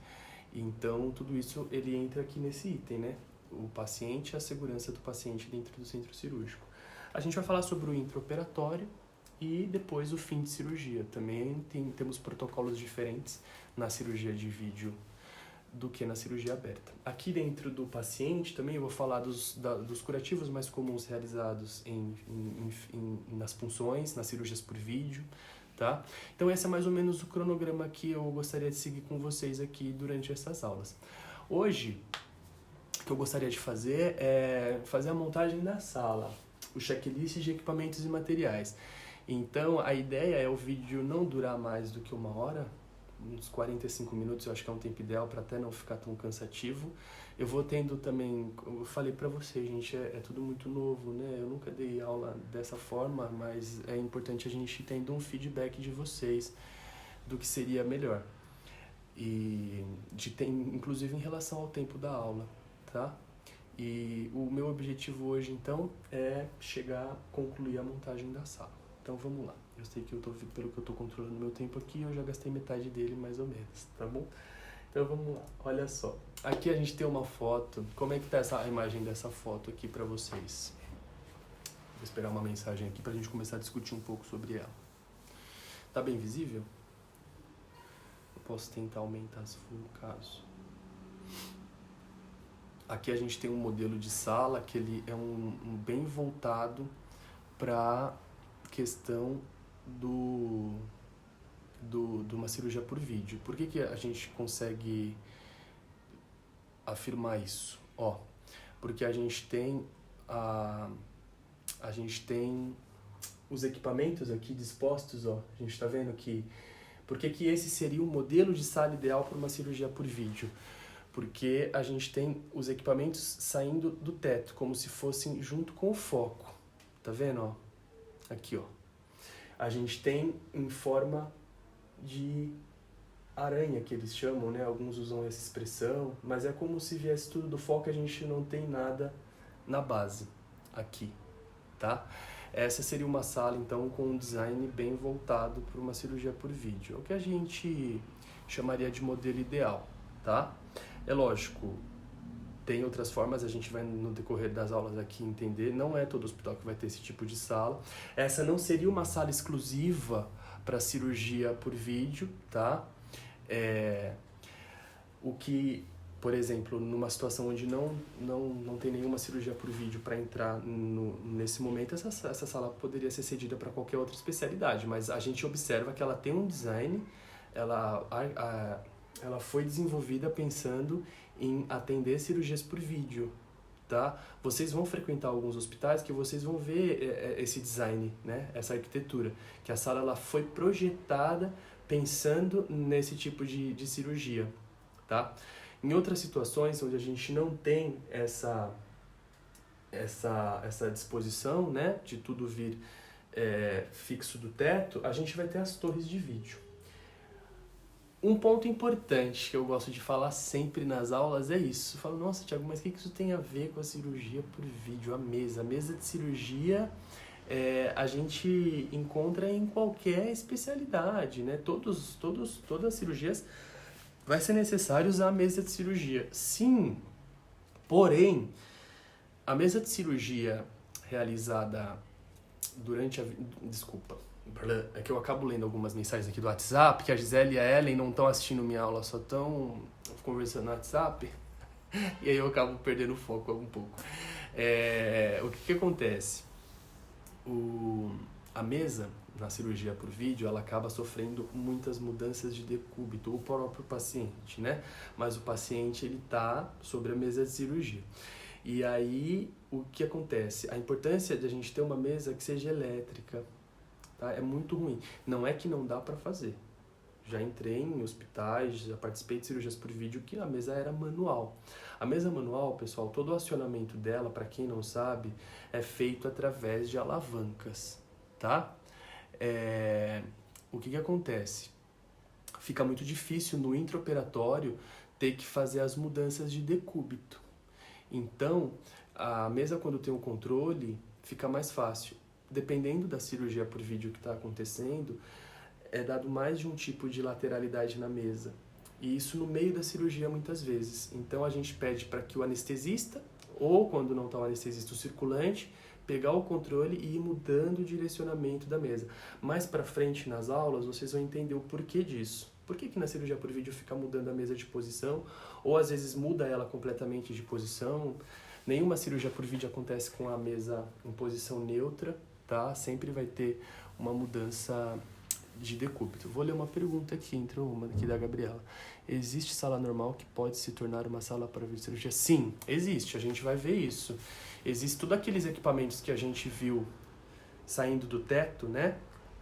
Então, tudo isso ele entra aqui nesse item, né? O paciente e a segurança do paciente dentro do centro cirúrgico. A gente vai falar sobre o intraoperatório e depois o fim de cirurgia. Também temos protocolos diferentes na cirurgia de vídeo do que na cirurgia aberta. Aqui dentro do paciente também eu vou falar dos curativos mais comuns realizados nas punções, nas cirurgias por vídeo, tá? Então esse é mais ou menos o cronograma que eu gostaria de seguir com vocês aqui durante essas aulas. Hoje, o que eu gostaria de fazer é fazer a montagem da sala, o checklist de equipamentos e materiais. Então a ideia é o vídeo não durar mais do que 1 hora, uns 45 minutos, eu acho que é um tempo ideal para até não ficar tão cansativo. Eu vou tendo também, eu falei para vocês, gente, é tudo muito novo, né? Eu nunca dei aula dessa forma, mas é importante a gente ir tendo um feedback de vocês do que seria melhor. E inclusive em relação ao tempo da aula, tá? E o meu objetivo hoje, então, é concluir a montagem da sala. Então, vamos lá. Eu sei que pelo que eu tô controlando meu tempo aqui, eu já gastei metade dele, mais ou menos, tá bom? Então, vamos lá. Olha só. Aqui a gente tem uma foto. Como é que tá a imagem dessa foto aqui pra vocês? Vou esperar uma mensagem aqui pra gente começar a discutir um pouco sobre ela. Tá bem visível? Eu posso tentar aumentar se for o caso. Aqui a gente tem um modelo de sala que ele é bem voltado para questão de uma cirurgia por vídeo. Por que a gente consegue afirmar isso? Porque a gente tem os equipamentos aqui dispostos, a gente está vendo que... Por que esse seria o modelo de sala ideal para uma cirurgia por vídeo? Porque a gente tem os equipamentos saindo do teto, como se fossem junto com o foco. Tá vendo, Aqui, A gente tem em forma de aranha, que eles chamam, né? Alguns usam essa expressão, mas é como se viesse tudo do foco, a gente não tem nada na base, aqui, tá? Essa seria uma sala, então, com um design bem voltado para uma cirurgia por vídeo. É o que a gente chamaria de modelo ideal, tá? É lógico, tem outras formas, a gente vai no decorrer das aulas aqui entender, não é todo hospital que vai ter esse tipo de sala. Essa não seria uma sala exclusiva para cirurgia por vídeo, tá? O que, por exemplo, numa situação onde não tem nenhuma cirurgia por vídeo para entrar nesse momento, essa sala poderia ser cedida para qualquer outra especialidade, mas a gente observa que ela tem um design, ela foi desenvolvida pensando em atender cirurgias por vídeo, tá? Vocês vão frequentar alguns hospitais que vocês vão ver esse design, né? Essa arquitetura, que a sala ela foi projetada pensando nesse tipo de cirurgia, tá? Em outras situações onde a gente não tem essa disposição, né, de tudo vir fixo do teto, a gente vai ter as torres de vídeo. Um ponto importante que eu gosto de falar sempre nas aulas é isso. Eu falo, nossa, Thiago, mas o que isso tem a ver com a cirurgia por vídeo? A mesa de cirurgia a gente encontra em qualquer especialidade, né? Todas as cirurgias vai ser necessário usar a mesa de cirurgia. Sim, porém, a mesa de cirurgia realizada durante a... Desculpa. É que eu acabo lendo algumas mensagens aqui do WhatsApp, que a Gisele e a Ellen não estão assistindo minha aula, só estão conversando no WhatsApp, e aí eu acabo perdendo o foco um pouco. O que acontece? A mesa, na cirurgia por vídeo, ela acaba sofrendo muitas mudanças de decúbito, o próprio paciente, né? Mas o paciente, ele tá sobre a mesa de cirurgia. E aí, o que acontece? A importância de a gente ter uma mesa que seja elétrica, tá? É muito ruim. Não é que não dá para fazer. Já entrei em hospitais, já participei de cirurgias por vídeo que a mesa era manual. A mesa manual, pessoal, todo o acionamento dela, para quem não sabe, é feito através de alavancas, tá? O que acontece? Fica muito difícil no intraoperatório ter que fazer as mudanças de decúbito. Então, a mesa, quando tem um controle, fica mais fácil. Dependendo da cirurgia por vídeo que está acontecendo, é dado mais de um tipo de lateralidade na mesa. E isso no meio da cirurgia muitas vezes. Então a gente pede para que o anestesista, ou quando não está o anestesista, o circulante, pegar o controle e ir mudando o direcionamento da mesa. Mais para frente nas aulas, vocês vão entender o porquê disso. Por que na cirurgia por vídeo fica mudando a mesa de posição? Ou às vezes muda ela completamente de posição? Nenhuma cirurgia por vídeo acontece com a mesa em posição neutra, tá? Sempre vai ter uma mudança de decúbito. Vou ler uma pergunta aqui, entrou uma aqui da Gabriela. Existe sala normal que pode se tornar uma sala para cirurgia? Sim, existe, a gente vai ver isso. Existe todos aqueles equipamentos que a gente viu saindo do teto, né?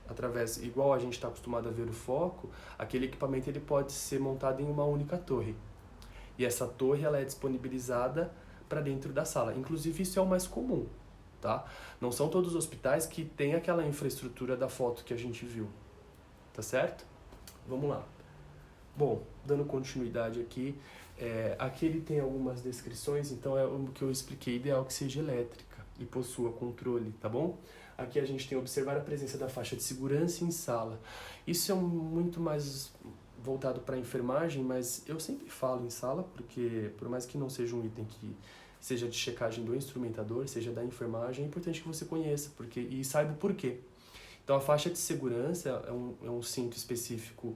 Através, igual a gente está acostumado a ver o foco, aquele equipamento ele pode ser montado em uma única torre. E essa torre ela é disponibilizada para dentro da sala. Inclusive isso é o mais comum, tá? Não são todos os hospitais que têm aquela infraestrutura da foto que a gente viu, tá certo? Vamos lá. Bom, dando continuidade aqui, Aqui ele tem algumas descrições, então é o que eu expliquei, ideal que seja elétrica e possua controle, tá bom? Aqui a gente tem observar a presença da faixa de segurança em sala. Isso é muito mais voltado para a enfermagem, mas eu sempre falo em sala, porque por mais que não seja um item que seja de checagem do instrumentador, seja da enfermagem, é importante que você conheça e saiba o porquê. Então a faixa de segurança é um cinto específico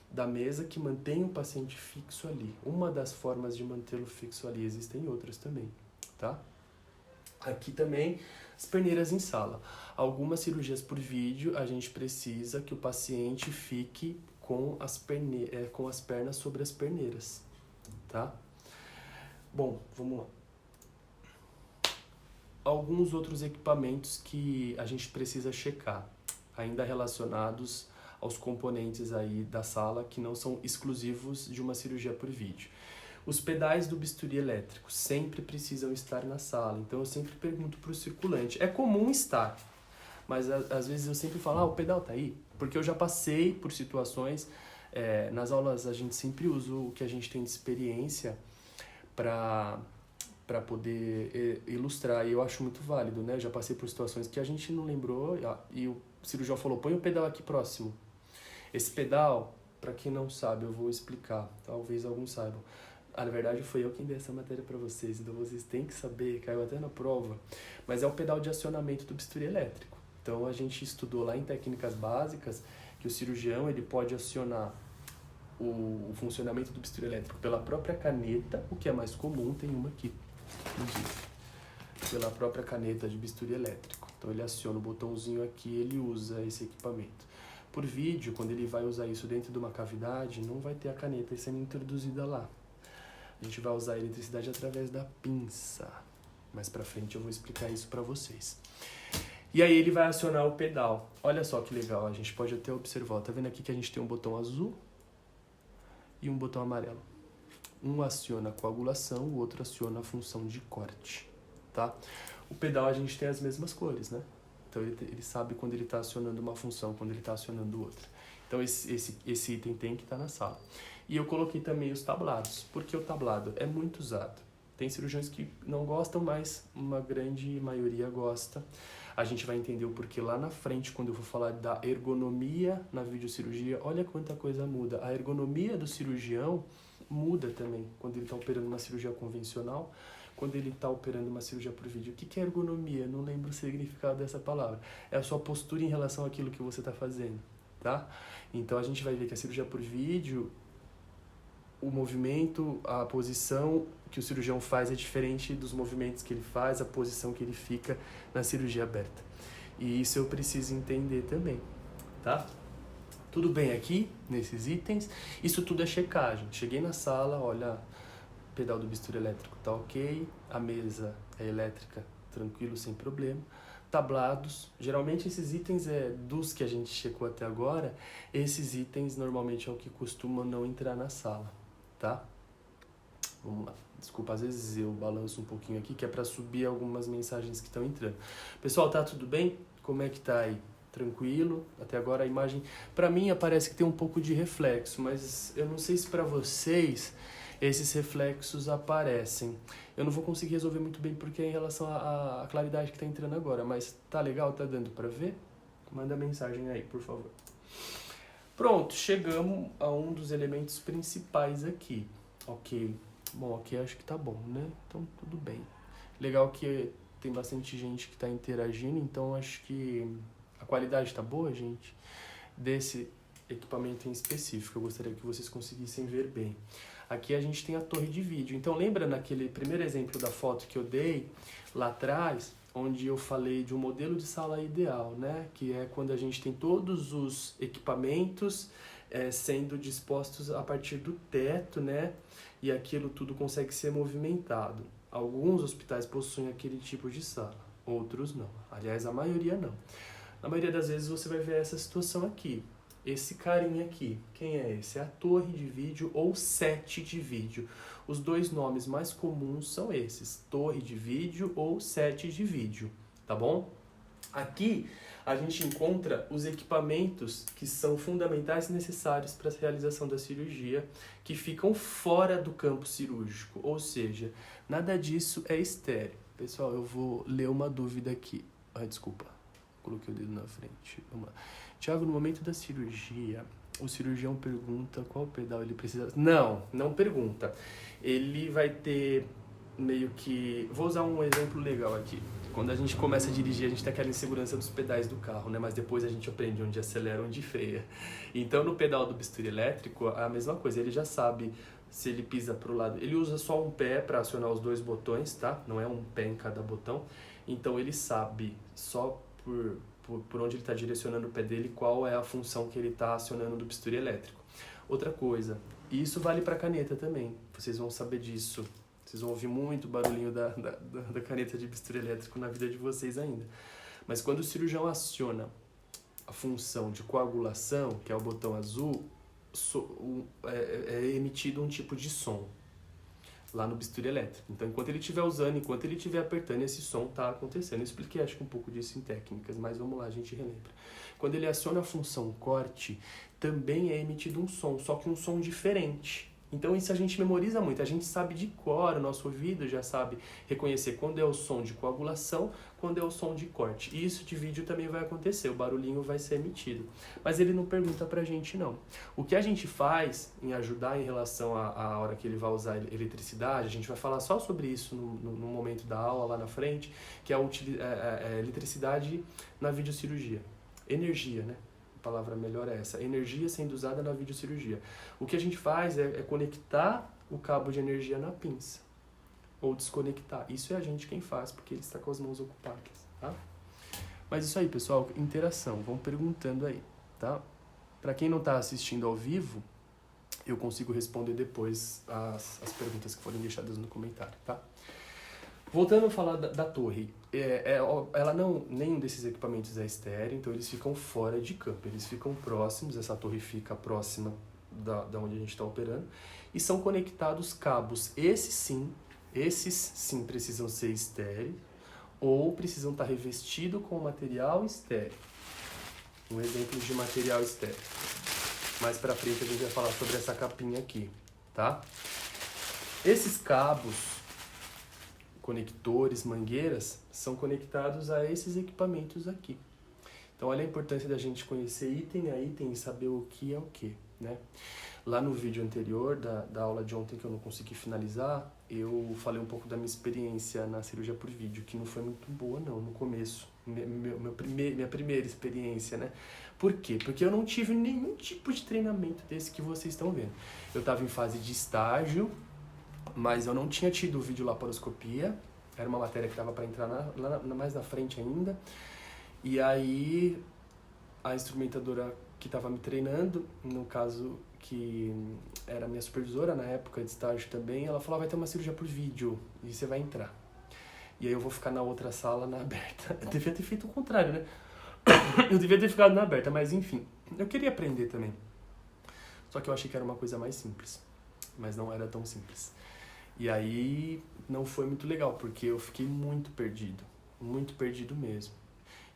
da mesa que mantém o paciente fixo ali. Uma das formas de mantê-lo fixo ali, existem outras também, tá? Aqui também as perneiras em sala. Algumas cirurgias por vídeo, a gente precisa que o paciente fique com as pernas sobre as perneiras, tá? Bom, vamos lá. Alguns outros equipamentos que a gente precisa checar, ainda relacionados aos componentes aí da sala, que não são exclusivos de uma cirurgia por vídeo. Os pedais do bisturi elétrico sempre precisam estar na sala, então eu sempre pergunto para o circulante. É comum estar, mas às vezes eu sempre falo, o pedal tá aí, porque eu já passei por situações, nas aulas a gente sempre usa o que a gente tem de experiência para poder ilustrar, e eu acho muito válido, né? Eu já passei por situações que a gente não lembrou e o cirurgião falou, põe o pedal aqui próximo. Esse pedal, para quem não sabe, eu vou explicar, talvez alguns saibam. Na verdade, foi eu quem dei essa matéria para vocês, então vocês têm que saber, caiu até na prova. Mas é o pedal de acionamento do bisturi elétrico. Então a gente estudou lá em técnicas básicas que o cirurgião ele pode acionar o funcionamento do bisturi elétrico pela própria caneta, o que é mais comum, tem uma aqui, inclusive, pela própria caneta de bisturi elétrico. Então ele aciona o botãozinho aqui, ele usa esse equipamento. Por vídeo, quando ele vai usar isso dentro de uma cavidade, não vai ter a caneta sendo introduzida lá. A gente vai usar a eletricidade através da pinça. Mais pra frente eu vou explicar isso pra vocês. E aí ele vai acionar o pedal. Olha só que legal, a gente pode até observar. Tá vendo aqui que a gente tem um botão azul e um botão amarelo. Um aciona a coagulação, o outro aciona a função de corte, tá? O pedal a gente tem as mesmas cores, né? Então ele sabe quando ele está acionando uma função, quando ele está acionando outra. Então esse item tem que estar na sala. E eu coloquei também os tablados, porque o tablado é muito usado. Tem cirurgiões que não gostam, mas uma grande maioria gosta. A gente vai entender o porquê lá na frente, quando eu for falar da ergonomia na videocirurgia. Olha quanta coisa muda. A ergonomia do cirurgião muda também quando ele está operando uma cirurgia convencional, quando ele está operando uma cirurgia por vídeo. O que é ergonomia? Não lembro o significado dessa palavra. É a sua postura em relação àquilo que você está fazendo, tá? Então a gente vai ver que a cirurgia por vídeo, o movimento, a posição que o cirurgião faz é diferente dos movimentos que ele faz, a posição que ele fica na cirurgia aberta. E isso eu preciso entender também, tá? Tudo bem aqui, nesses itens? Isso tudo é checagem. Cheguei na sala, olha, o pedal do bisturi elétrico tá ok, a mesa é elétrica, tranquilo, sem problema. Tablados, geralmente esses itens dos que a gente checou até agora, esses itens normalmente é o que costuma não entrar na sala, tá? Vamos lá. Desculpa, às vezes eu balanço um pouquinho aqui, que é para subir algumas mensagens que estão entrando. Pessoal, tá tudo bem? Como é que tá aí? Tranquilo? Até agora a imagem, para mim, parece que tem um pouco de reflexo, mas eu não sei se para vocês esses reflexos aparecem. Eu não vou conseguir resolver muito bem porque é em relação à claridade que está entrando agora, mas tá legal? Tá dando para ver? Manda mensagem aí, por favor. Pronto, chegamos a um dos elementos principais aqui. Ok. Bom, aqui acho que tá bom, né? Então, tudo bem. Legal que tem bastante gente que tá interagindo, então acho que a qualidade tá boa, gente, desse equipamento em específico. Eu gostaria que vocês conseguissem ver bem. Aqui a gente tem a torre de vídeo. Então, lembra naquele primeiro exemplo da foto que eu dei lá atrás, onde eu falei de um modelo de sala ideal, né? Que é quando a gente tem todos os equipamentos sendo dispostos a partir do teto, né? E aquilo tudo consegue ser movimentado. Alguns hospitais possuem aquele tipo de sala, outros não. Aliás, a maioria não. Na maioria das vezes você vai ver essa situação aqui. Esse carinha aqui, quem é esse? É a torre de vídeo ou set de vídeo. Os dois nomes mais comuns são esses, torre de vídeo ou set de vídeo, tá bom? Aqui a gente encontra os equipamentos que são fundamentais e necessários para a realização da cirurgia, que ficam fora do campo cirúrgico, ou seja, nada disso é estéril. Pessoal, eu vou ler uma dúvida aqui. Desculpa, coloquei o dedo na frente. Vamos lá. Tiago, no momento da cirurgia, o cirurgião pergunta qual pedal ele precisa... Não pergunta. Ele vai ter meio que... Vou usar um exemplo legal aqui. Quando a gente começa a dirigir, a gente tem aquela insegurança dos pedais do carro, né? Mas depois a gente aprende onde acelera, onde freia. Então, no pedal do bisturi elétrico, a mesma coisa. Ele já sabe se ele pisa para o lado... Ele usa só um pé para acionar os dois botões, tá? Não é um pé em cada botão. Então, ele sabe só por onde ele está direcionando o pé dele qual é a função que ele está acionando do bisturi elétrico. Outra coisa, e isso vale para caneta também. Vocês vão saber disso. Vocês vão ouvir muito barulhinho da caneta de bisturi elétrico na vida de vocês ainda. Mas quando o cirurgião aciona a função de coagulação, que é o botão azul, é emitido um tipo de som lá no bisturi elétrico. Então, enquanto ele estiver usando, enquanto ele estiver apertando, esse som está acontecendo. Eu expliquei, acho que um pouco disso em técnicas, mas vamos lá, a gente relembra. Quando ele aciona a função corte, também é emitido um som, só que um som diferente. Então isso a gente memoriza muito, a gente sabe de cor, o nosso ouvido já sabe reconhecer quando é o som de coagulação, quando é o som de corte. E isso de vídeo também vai acontecer, o barulhinho vai ser emitido. Mas ele não pergunta pra gente não. O que a gente faz em ajudar em relação à hora que ele vai usar eletricidade, a gente vai falar só sobre isso no momento da aula lá na frente, que é a eletricidade na videocirurgia. Energia, né? A palavra melhor é essa, energia sendo usada na videocirurgia. O que a gente faz é conectar o cabo de energia na pinça, ou desconectar. Isso é a gente quem faz, porque ele está com as mãos ocupadas, tá? Mas isso aí, pessoal, interação, vão perguntando aí, tá? Para quem não está assistindo ao vivo, eu consigo responder depois as perguntas que forem deixadas no comentário, tá? Voltando a falar da torre, ela não, nenhum desses equipamentos é estéreo, então eles ficam fora de campo, eles ficam próximos, essa torre fica próxima da onde a gente está operando, e são conectados cabos, esses sim precisam ser estéreos, ou precisam estar revestidos com material estéreo. Um exemplo de material estéreo. Mais pra frente a gente vai falar sobre essa capinha aqui, tá? Esses cabos, conectores, mangueiras, são conectados a esses equipamentos aqui. Então, olha a importância da gente conhecer item a item e saber o que é o que, né? Lá no vídeo anterior, da aula de ontem que eu não consegui finalizar, eu falei um pouco da minha experiência na cirurgia por vídeo, que não foi muito boa não, no começo. Minha primeira experiência, né? Por quê? Porque eu não tive nenhum tipo de treinamento desse que vocês estão vendo. Eu estava em fase de estágio, mas eu não tinha tido vídeo laparoscopia, era uma matéria que estava para entrar mais na frente ainda, e aí a instrumentadora que estava me treinando, no caso que era minha supervisora na época de estágio também, ela falou, vai ter uma cirurgia por vídeo, e você vai entrar. E aí eu vou ficar na outra sala, na aberta. Eu devia ter feito o contrário, né? Eu devia ter ficado na aberta, mas enfim, eu queria aprender também. Só que eu achei que era uma coisa mais simples, mas não era tão simples. E aí não foi muito legal, porque eu fiquei muito perdido mesmo.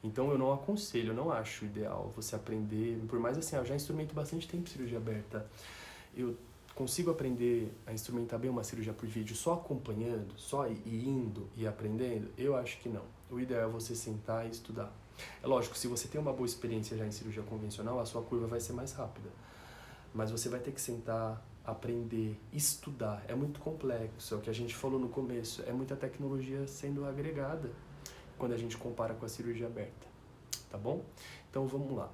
Então eu não aconselho, eu não acho ideal você aprender, por mais assim, eu já instrumento bastante tempo cirurgia aberta. Eu consigo aprender a instrumentar bem uma cirurgia por vídeo só acompanhando, só indo e aprendendo? Eu acho que não. O ideal é você sentar e estudar. É lógico, se você tem uma boa experiência já em cirurgia convencional, a sua curva vai ser mais rápida. Mas você vai ter que sentar, aprender, estudar. É muito complexo, é o que a gente falou no começo. É muita tecnologia sendo agregada quando a gente compara com a cirurgia aberta, tá bom? Então vamos lá.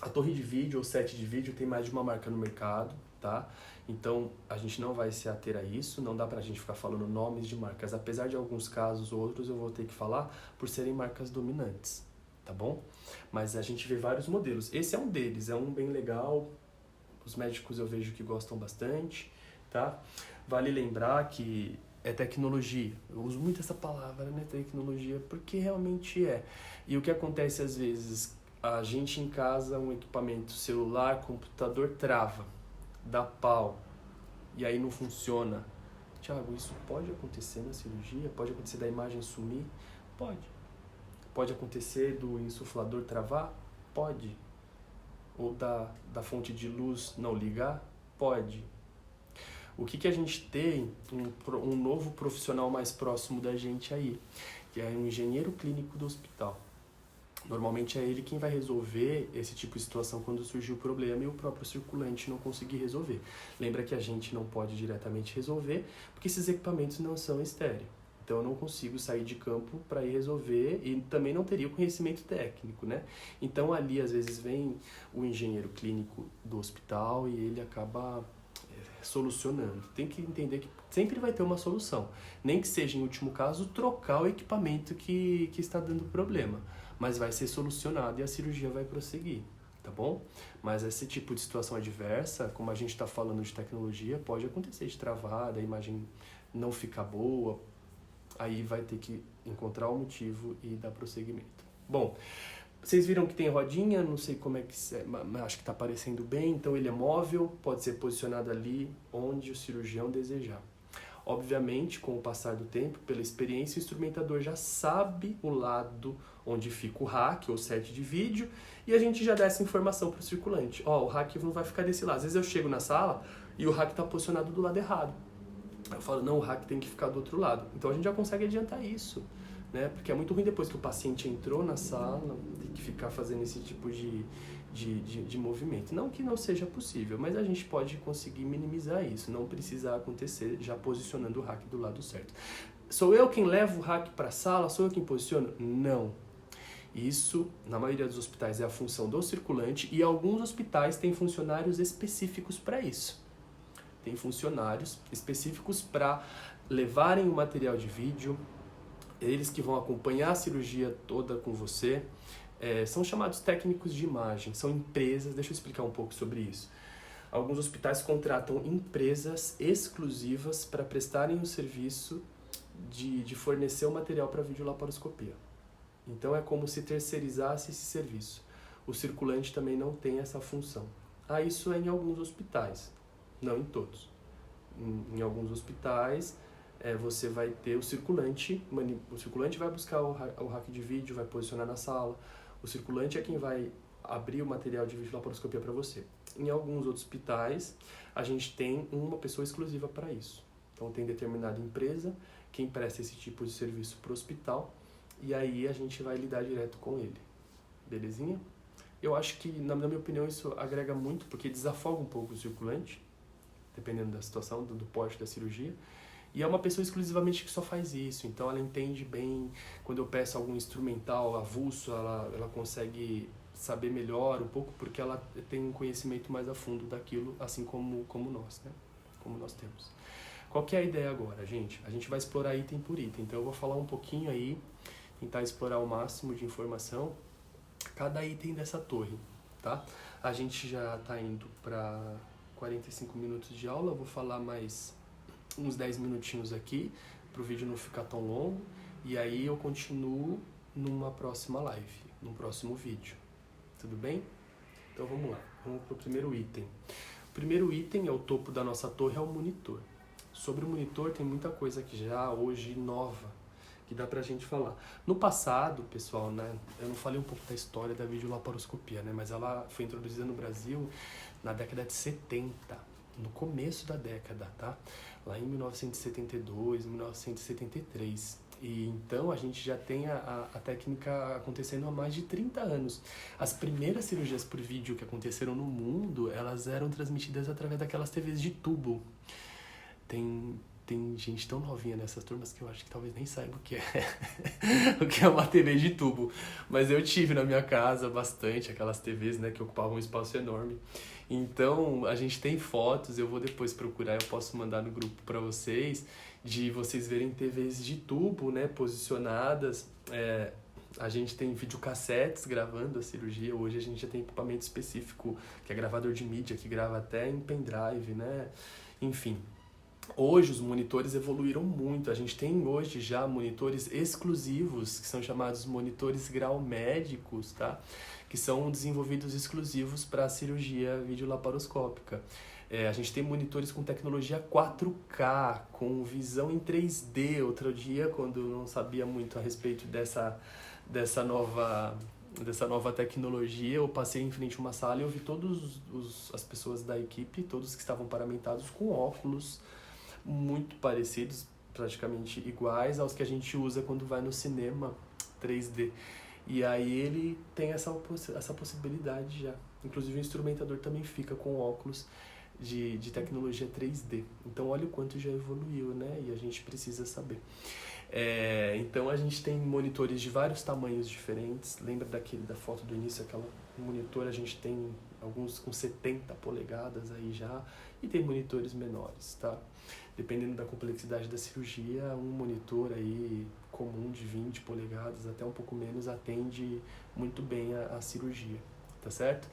A torre de vídeo ou set de vídeo tem mais de uma marca no mercado, tá? Então a gente não vai se ater a isso, não dá pra gente ficar falando nomes de marcas. Apesar de alguns casos, outros eu vou ter que falar por serem marcas dominantes, tá bom? Mas a gente vê vários modelos. Esse é um deles, é um bem legal. Os médicos eu vejo que gostam bastante, tá? Vale lembrar que é tecnologia. Eu uso muito essa palavra, né? Tecnologia, porque realmente é. E o que acontece às vezes, a gente em casa, um equipamento celular, computador trava, dá pau, e aí não funciona. Tiago, isso pode acontecer na cirurgia? Pode acontecer da imagem sumir? Pode. Pode acontecer do insuflador travar? Pode. Ou da fonte de luz não ligar? Pode. O que a gente tem? Um novo profissional mais próximo da gente aí, que é um engenheiro clínico do hospital. Normalmente é ele quem vai resolver esse tipo de situação quando surgir o problema e o próprio circulante não conseguir resolver. Lembra que a gente não pode diretamente resolver, porque esses equipamentos não são estéreo. Então eu não consigo sair de campo para ir resolver e também não teria o conhecimento técnico, né? Então ali às vezes vem o engenheiro clínico do hospital e ele acaba solucionando. Tem que entender que sempre vai ter uma solução. Nem que seja, em último caso, trocar o equipamento que está dando problema. Mas vai ser solucionado e a cirurgia vai prosseguir, tá bom? Mas esse tipo de situação adversa, como a gente está falando de tecnologia, pode acontecer de travar, da imagem não ficar boa, aí vai ter que encontrar o motivo e dar prosseguimento. Bom, vocês viram que tem rodinha, não sei como é que é, mas acho que está aparecendo bem, então ele é móvel, pode ser posicionado ali onde o cirurgião desejar. Obviamente, com o passar do tempo, pela experiência, o instrumentador já sabe o lado onde fica o rack ou set de vídeo e a gente já dá essa informação para o circulante. Ó, o rack não vai ficar desse lado. Às vezes eu chego na sala e o rack está posicionado do lado errado. Eu falo, não, o rack tem que ficar do outro lado. Então a gente já consegue adiantar isso, né? Porque é muito ruim depois que o paciente entrou na sala, tem que ficar fazendo esse tipo de movimento. Não que não seja possível, mas a gente pode conseguir minimizar isso, não precisar acontecer já posicionando o rack do lado certo. Sou eu quem levo o rack para a sala? Sou eu quem posiciono? Não. Isso, na maioria dos hospitais, é a função do circulante e alguns hospitais têm funcionários específicos para isso. Tem funcionários específicos para levarem o material de vídeo, eles que vão acompanhar a cirurgia toda com você. São chamados técnicos de imagem, são empresas, deixa eu explicar um pouco sobre isso. Alguns hospitais contratam empresas exclusivas para prestarem o serviço de fornecer o material para videolaparoscopia. Então é como se terceirizasse esse serviço. O circulante também não tem essa função. Isso é em alguns hospitais, não em todos. Em alguns hospitais você vai ter o circulante vai buscar o rack de vídeo, vai posicionar na sala. O circulante é quem vai abrir o material de videolaparoscopia para você. Em alguns outros hospitais, a gente tem uma pessoa exclusiva para isso. Então, tem determinada empresa quem presta esse tipo de serviço para o hospital e aí a gente vai lidar direto com ele. Belezinha? Eu acho que, na minha opinião, isso agrega muito porque desafoga um pouco o circulante, dependendo da situação, do porte da cirurgia. E é uma pessoa exclusivamente que só faz isso, então ela entende bem, quando eu peço algum instrumental avulso, ela consegue saber melhor um pouco, porque ela tem um conhecimento mais a fundo daquilo, assim como nós, né? Como nós temos. Qual que é a ideia agora, gente? A gente vai explorar item por item, então eu vou falar um pouquinho aí, tentar explorar o máximo de informação, cada item dessa torre, tá? A gente já está indo para 45 minutos de aula, eu vou falar mais uns 10 minutinhos aqui, para o vídeo não ficar tão longo, e aí eu continuo numa próxima live, num próximo vídeo. Tudo bem? Então vamos lá, vamos para o primeiro item. O primeiro item é o topo da nossa torre, é o monitor. Sobre o monitor tem muita coisa que já hoje nova, que dá pra gente falar. No passado, pessoal, né, eu não falei um pouco da história da videolaparoscopia, né, mas ela foi introduzida no Brasil na década de 70, no começo da década, tá? Lá em 1972, 1973. E então a gente já tem a técnica acontecendo há mais de 30 anos. As primeiras cirurgias por vídeo que aconteceram no mundo, elas eram transmitidas através daquelas TVs de tubo. Tem gente tão novinha nessas turmas que eu acho que talvez nem saiba o que é o que é uma TV de tubo. Mas eu tive na minha casa bastante aquelas TVs, né, que ocupavam um espaço enorme. Então, a gente tem fotos, eu vou depois procurar, eu posso mandar no grupo para vocês, de vocês verem TVs de tubo, né, posicionadas. A gente tem videocassetes gravando a cirurgia, hoje a gente já tem equipamento específico, que é gravador de mídia, que grava até em pendrive, né, enfim. Hoje os monitores evoluíram muito, a gente tem hoje já monitores exclusivos, que são chamados monitores grau médicos, tá? Que são desenvolvidos exclusivos para a cirurgia videolaparoscópica. A gente tem monitores com tecnologia 4K, com visão em 3D. Outro dia, quando eu não sabia muito a respeito dessa nova tecnologia, eu passei em frente a uma sala e eu vi todas as pessoas da equipe, todos que estavam paramentados com óculos muito parecidos, praticamente iguais aos que a gente usa quando vai no cinema 3D. E aí ele tem essa possibilidade já. Inclusive o instrumentador também fica com óculos de tecnologia 3D. Então olha o quanto já evoluiu, né? E a gente precisa saber. Então a gente tem monitores de vários tamanhos diferentes. Lembra da foto do início, aquela monitor, a gente tem alguns com 70 polegadas aí já, e tem monitores menores, tá? Dependendo da complexidade da cirurgia, um monitor aí comum de 20 polegadas, até um pouco menos, atende muito bem a cirurgia, tá certo?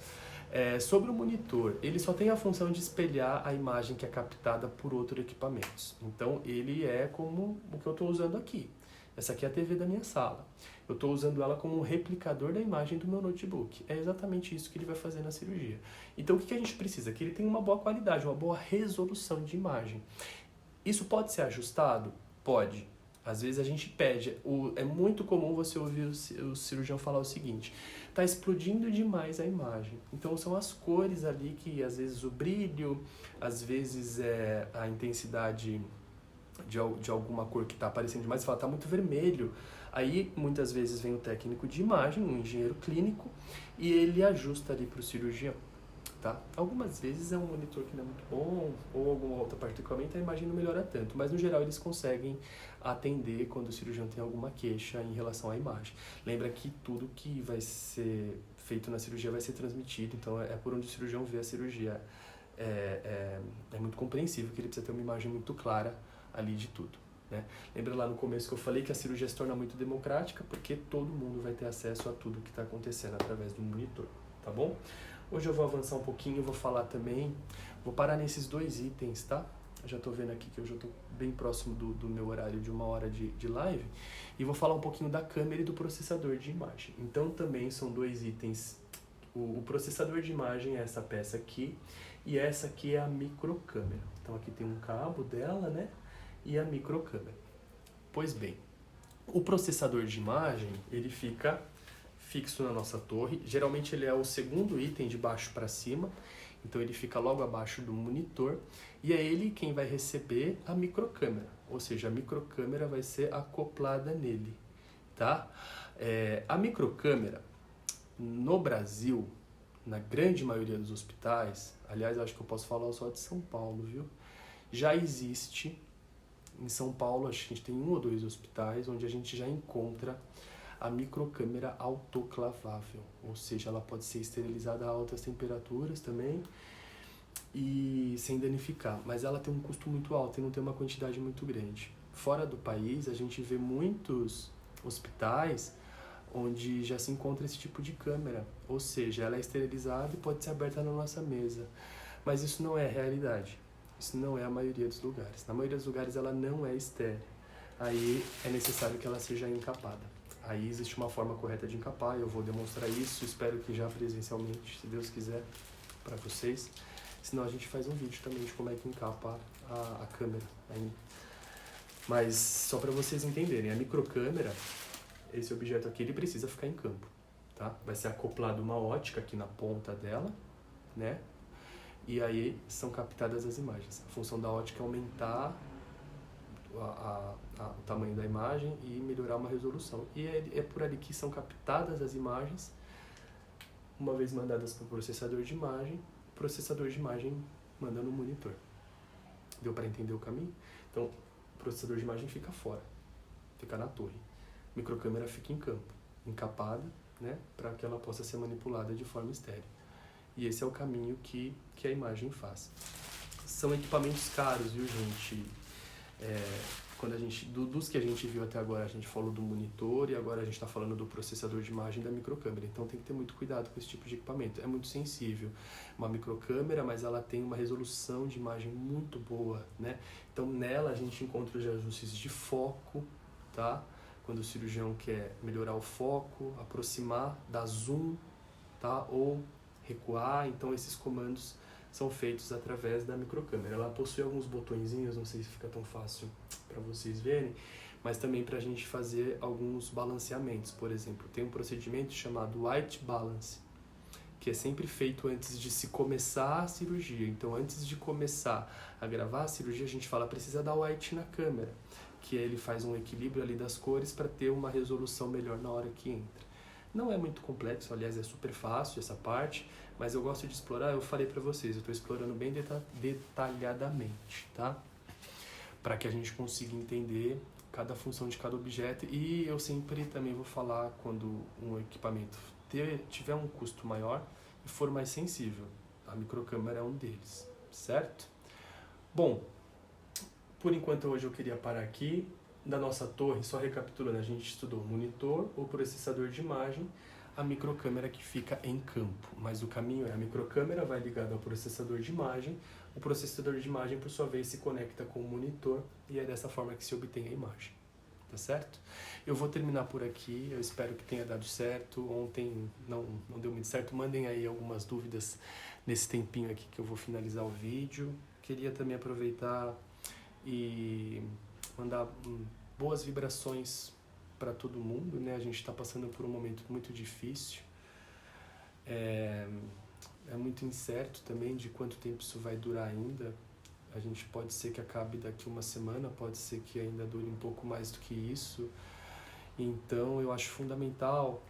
Sobre o monitor, ele só tem a função de espelhar a imagem que é captada por outros equipamentos. Então, ele é como o que eu estou usando aqui. Essa aqui é a TV da minha sala. Eu estou usando ela como um replicador da imagem do meu notebook. É exatamente isso que ele vai fazer na cirurgia. Então, o que a gente precisa? Que ele tenha uma boa qualidade, uma boa resolução de imagem. Isso pode ser ajustado? Pode. Às vezes a gente pede. É muito comum você ouvir o cirurgião falar o seguinte: está explodindo demais a imagem. Então são as cores ali que, às vezes, o brilho, às vezes a intensidade de alguma cor que está aparecendo demais, você fala, está muito vermelho. Aí, muitas vezes, vem o técnico de imagem, um engenheiro clínico, e ele ajusta ali para o cirurgião. Tá? Algumas vezes é um monitor que não é muito bom, ou alguma outra parte do equipamento, a imagem não melhora tanto, mas no geral eles conseguem atender quando o cirurgião tem alguma queixa em relação à imagem. Lembra que tudo que vai ser feito na cirurgia vai ser transmitido, então é por onde o cirurgião vê a cirurgia. É muito compreensível que ele precisa ter uma imagem muito clara ali de tudo, né? Lembra lá no começo que eu falei que a cirurgia se torna muito democrática porque todo mundo vai ter acesso a tudo que está acontecendo através do monitor, tá bom? Hoje eu vou avançar um pouquinho, vou falar também, vou parar nesses 2 itens, tá? Eu já tô vendo aqui que eu já tô bem próximo do meu horário de 1 hora de live, e vou falar um pouquinho da câmera e do processador de imagem. Então também são 2 itens. O processador de imagem é essa peça aqui, e essa aqui é a microcâmera. Então aqui tem um cabo dela, né? E a microcâmera. Pois bem, o processador de imagem, ele fica fixo na nossa torre. Geralmente ele é o segundo item de baixo para cima, então ele fica logo abaixo do monitor, e é ele quem vai receber a microcâmera, ou seja, a microcâmera vai ser acoplada nele, tá? A microcâmera, no Brasil, na grande maioria dos hospitais, aliás, eu acho que eu posso falar só de São Paulo, viu? Já existe. Em São Paulo, acho que a gente tem 1 ou 2 hospitais onde a gente já encontra a microcâmera autoclavável, ou seja, ela pode ser esterilizada a altas temperaturas também e sem danificar, mas ela tem um custo muito alto e não tem uma quantidade muito grande. Fora do país, a gente vê muitos hospitais onde já se encontra esse tipo de câmera, ou seja, ela é esterilizada e pode ser aberta na nossa mesa, mas isso não é a realidade. Isso não é a maioria dos lugares. Na maioria dos lugares ela não é estéril. Aí é necessário que ela seja encapada. Aí existe uma forma correta de encapar, eu vou demonstrar isso, espero que já presencialmente, se Deus quiser, para vocês. Senão a gente faz um vídeo também de como é que encapa a câmera ainda. Mas só para vocês entenderem, a microcâmera, esse objeto aqui, ele precisa ficar em campo, tá? Vai ser acoplado uma ótica aqui na ponta dela, né? E aí são captadas as imagens. A função da ótica é aumentar o tamanho da imagem e melhorar uma resolução. E é por ali que são captadas as imagens, uma vez mandadas para o processador de imagem, o processador de imagem manda no monitor. Deu para entender o caminho? Então, o processador de imagem fica fora, fica na torre. A microcâmera fica em campo, encapada, né, para que ela possa ser manipulada de forma estéril. E esse é o caminho que a imagem faz. São equipamentos caros, viu, gente? Quando dos que a gente viu até agora, a gente falou do monitor e agora a gente está falando do processador de imagem da microcâmera. Então tem que ter muito cuidado com esse tipo de equipamento. É muito sensível. Uma microcâmera, mas ela tem uma resolução de imagem muito boa, né? Então nela a gente encontra os ajustes de foco, tá? Quando o cirurgião quer melhorar o foco, aproximar, dar zoom, tá? Ou recuar, então esses comandos são feitos através da microcâmera. Ela possui alguns botõezinhos, não sei se fica tão fácil para vocês verem, mas também para a gente fazer alguns balanceamentos. Por exemplo, tem um procedimento chamado white balance, que é sempre feito antes de se começar a cirurgia. Então, antes de começar a gravar a cirurgia, a gente fala, precisa dar white na câmera, que ele faz um equilíbrio ali das cores para ter uma resolução melhor na hora que entra. Não é muito complexo, aliás, é super fácil essa parte, mas eu gosto de explorar, eu falei para vocês, eu estou explorando bem detalhadamente, tá? Para que a gente consiga entender cada função de cada objeto, e eu sempre também vou falar quando um equipamento tiver um custo maior e for mais sensível. A microcâmera é um deles, certo? Bom, por enquanto hoje eu queria parar aqui. Da nossa torre, só recapitulando, a gente estudou o monitor, o processador de imagem, a microcâmera que fica em campo. Mas o caminho é a microcâmera vai ligada ao processador de imagem, o processador de imagem, por sua vez, se conecta com o monitor e é dessa forma que se obtém a imagem. Tá certo? Eu vou terminar por aqui, eu espero que tenha dado certo. Ontem não deu muito certo, mandem aí algumas dúvidas nesse tempinho aqui que eu vou finalizar o vídeo. Queria também aproveitar e mandar boas vibrações para todo mundo, né? A gente está passando por um momento muito difícil, é muito incerto também de quanto tempo isso vai durar ainda. A gente pode ser que acabe daqui uma semana, pode ser que ainda dure um pouco mais do que isso. Então eu acho fundamental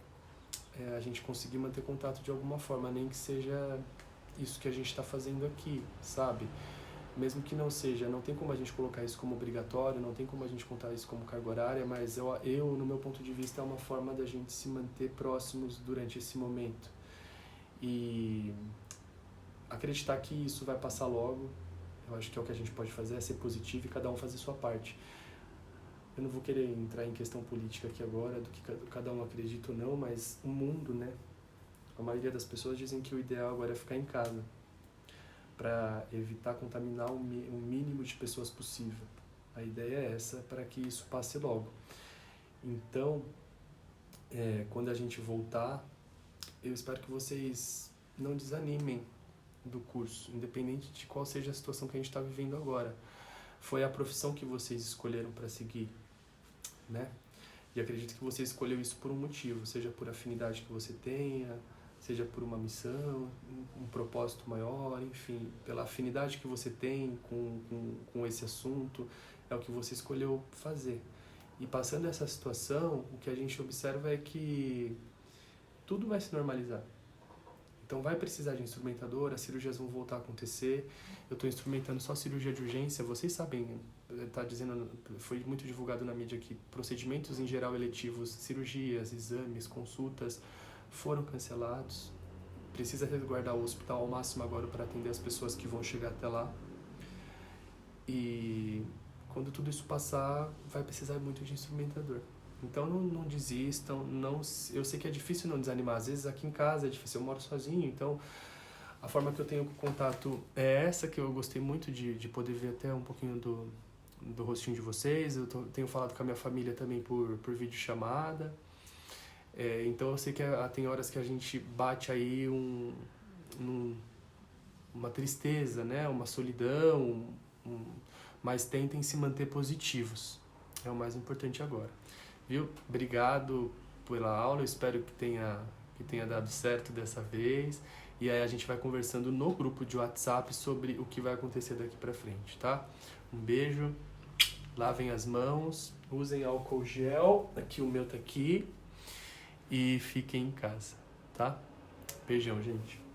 a gente conseguir manter contato de alguma forma, nem que seja isso que a gente está fazendo aqui, sabe? Mesmo que não seja, não tem como a gente colocar isso como obrigatório, não tem como a gente contar isso como carga horária, mas eu, no meu ponto de vista, é uma forma da gente se manter próximos durante esse momento. E acreditar que isso vai passar logo, eu acho que é o que a gente pode fazer, é ser positivo e cada um fazer sua parte. Eu não vou querer entrar em questão política aqui agora, do que cada um acredita ou não, mas o mundo, né? A maioria das pessoas dizem que o ideal agora é ficar em casa, para evitar contaminar o mínimo de pessoas possível. A ideia é essa, para que isso passe logo. Então, quando a gente voltar, eu espero que vocês não desanimem do curso, independente de qual seja a situação que a gente está vivendo agora. Foi a profissão que vocês escolheram para seguir, né? E acredito que você escolheu isso por um motivo, seja por afinidade que você tenha, seja por uma missão, um propósito maior, enfim, pela afinidade que você tem com esse assunto, é o que você escolheu fazer. E passando essa situação, o que a gente observa é que tudo vai se normalizar. Então vai precisar de instrumentador, as cirurgias vão voltar a acontecer. Eu estou instrumentando só cirurgia de urgência, vocês sabem, tá dizendo, foi muito divulgado na mídia que procedimentos em geral eletivos, cirurgias, exames, consultas, foram cancelados. Precisa resguardar o hospital ao máximo agora para atender as pessoas que vão chegar até lá. E quando tudo isso passar, vai precisar muito de instrumentador. Então não desistam, eu sei que é difícil não desanimar. Às vezes aqui em casa é difícil, eu moro sozinho, então a forma que eu tenho contato é essa, que eu gostei muito de poder ver até um pouquinho do rostinho de vocês. Eu tenho falado com a minha família também por videochamada. Então eu sei que tem horas que a gente bate aí uma tristeza, né? Uma solidão, mas tentem se manter positivos. É o mais importante agora. Viu? Obrigado pela aula, eu espero que tenha dado certo dessa vez. E aí a gente vai conversando no grupo de WhatsApp sobre o que vai acontecer daqui pra frente, tá? Um beijo, lavem as mãos, usem álcool gel, aqui o meu tá aqui, e fiquem em casa, tá? Beijão, gente.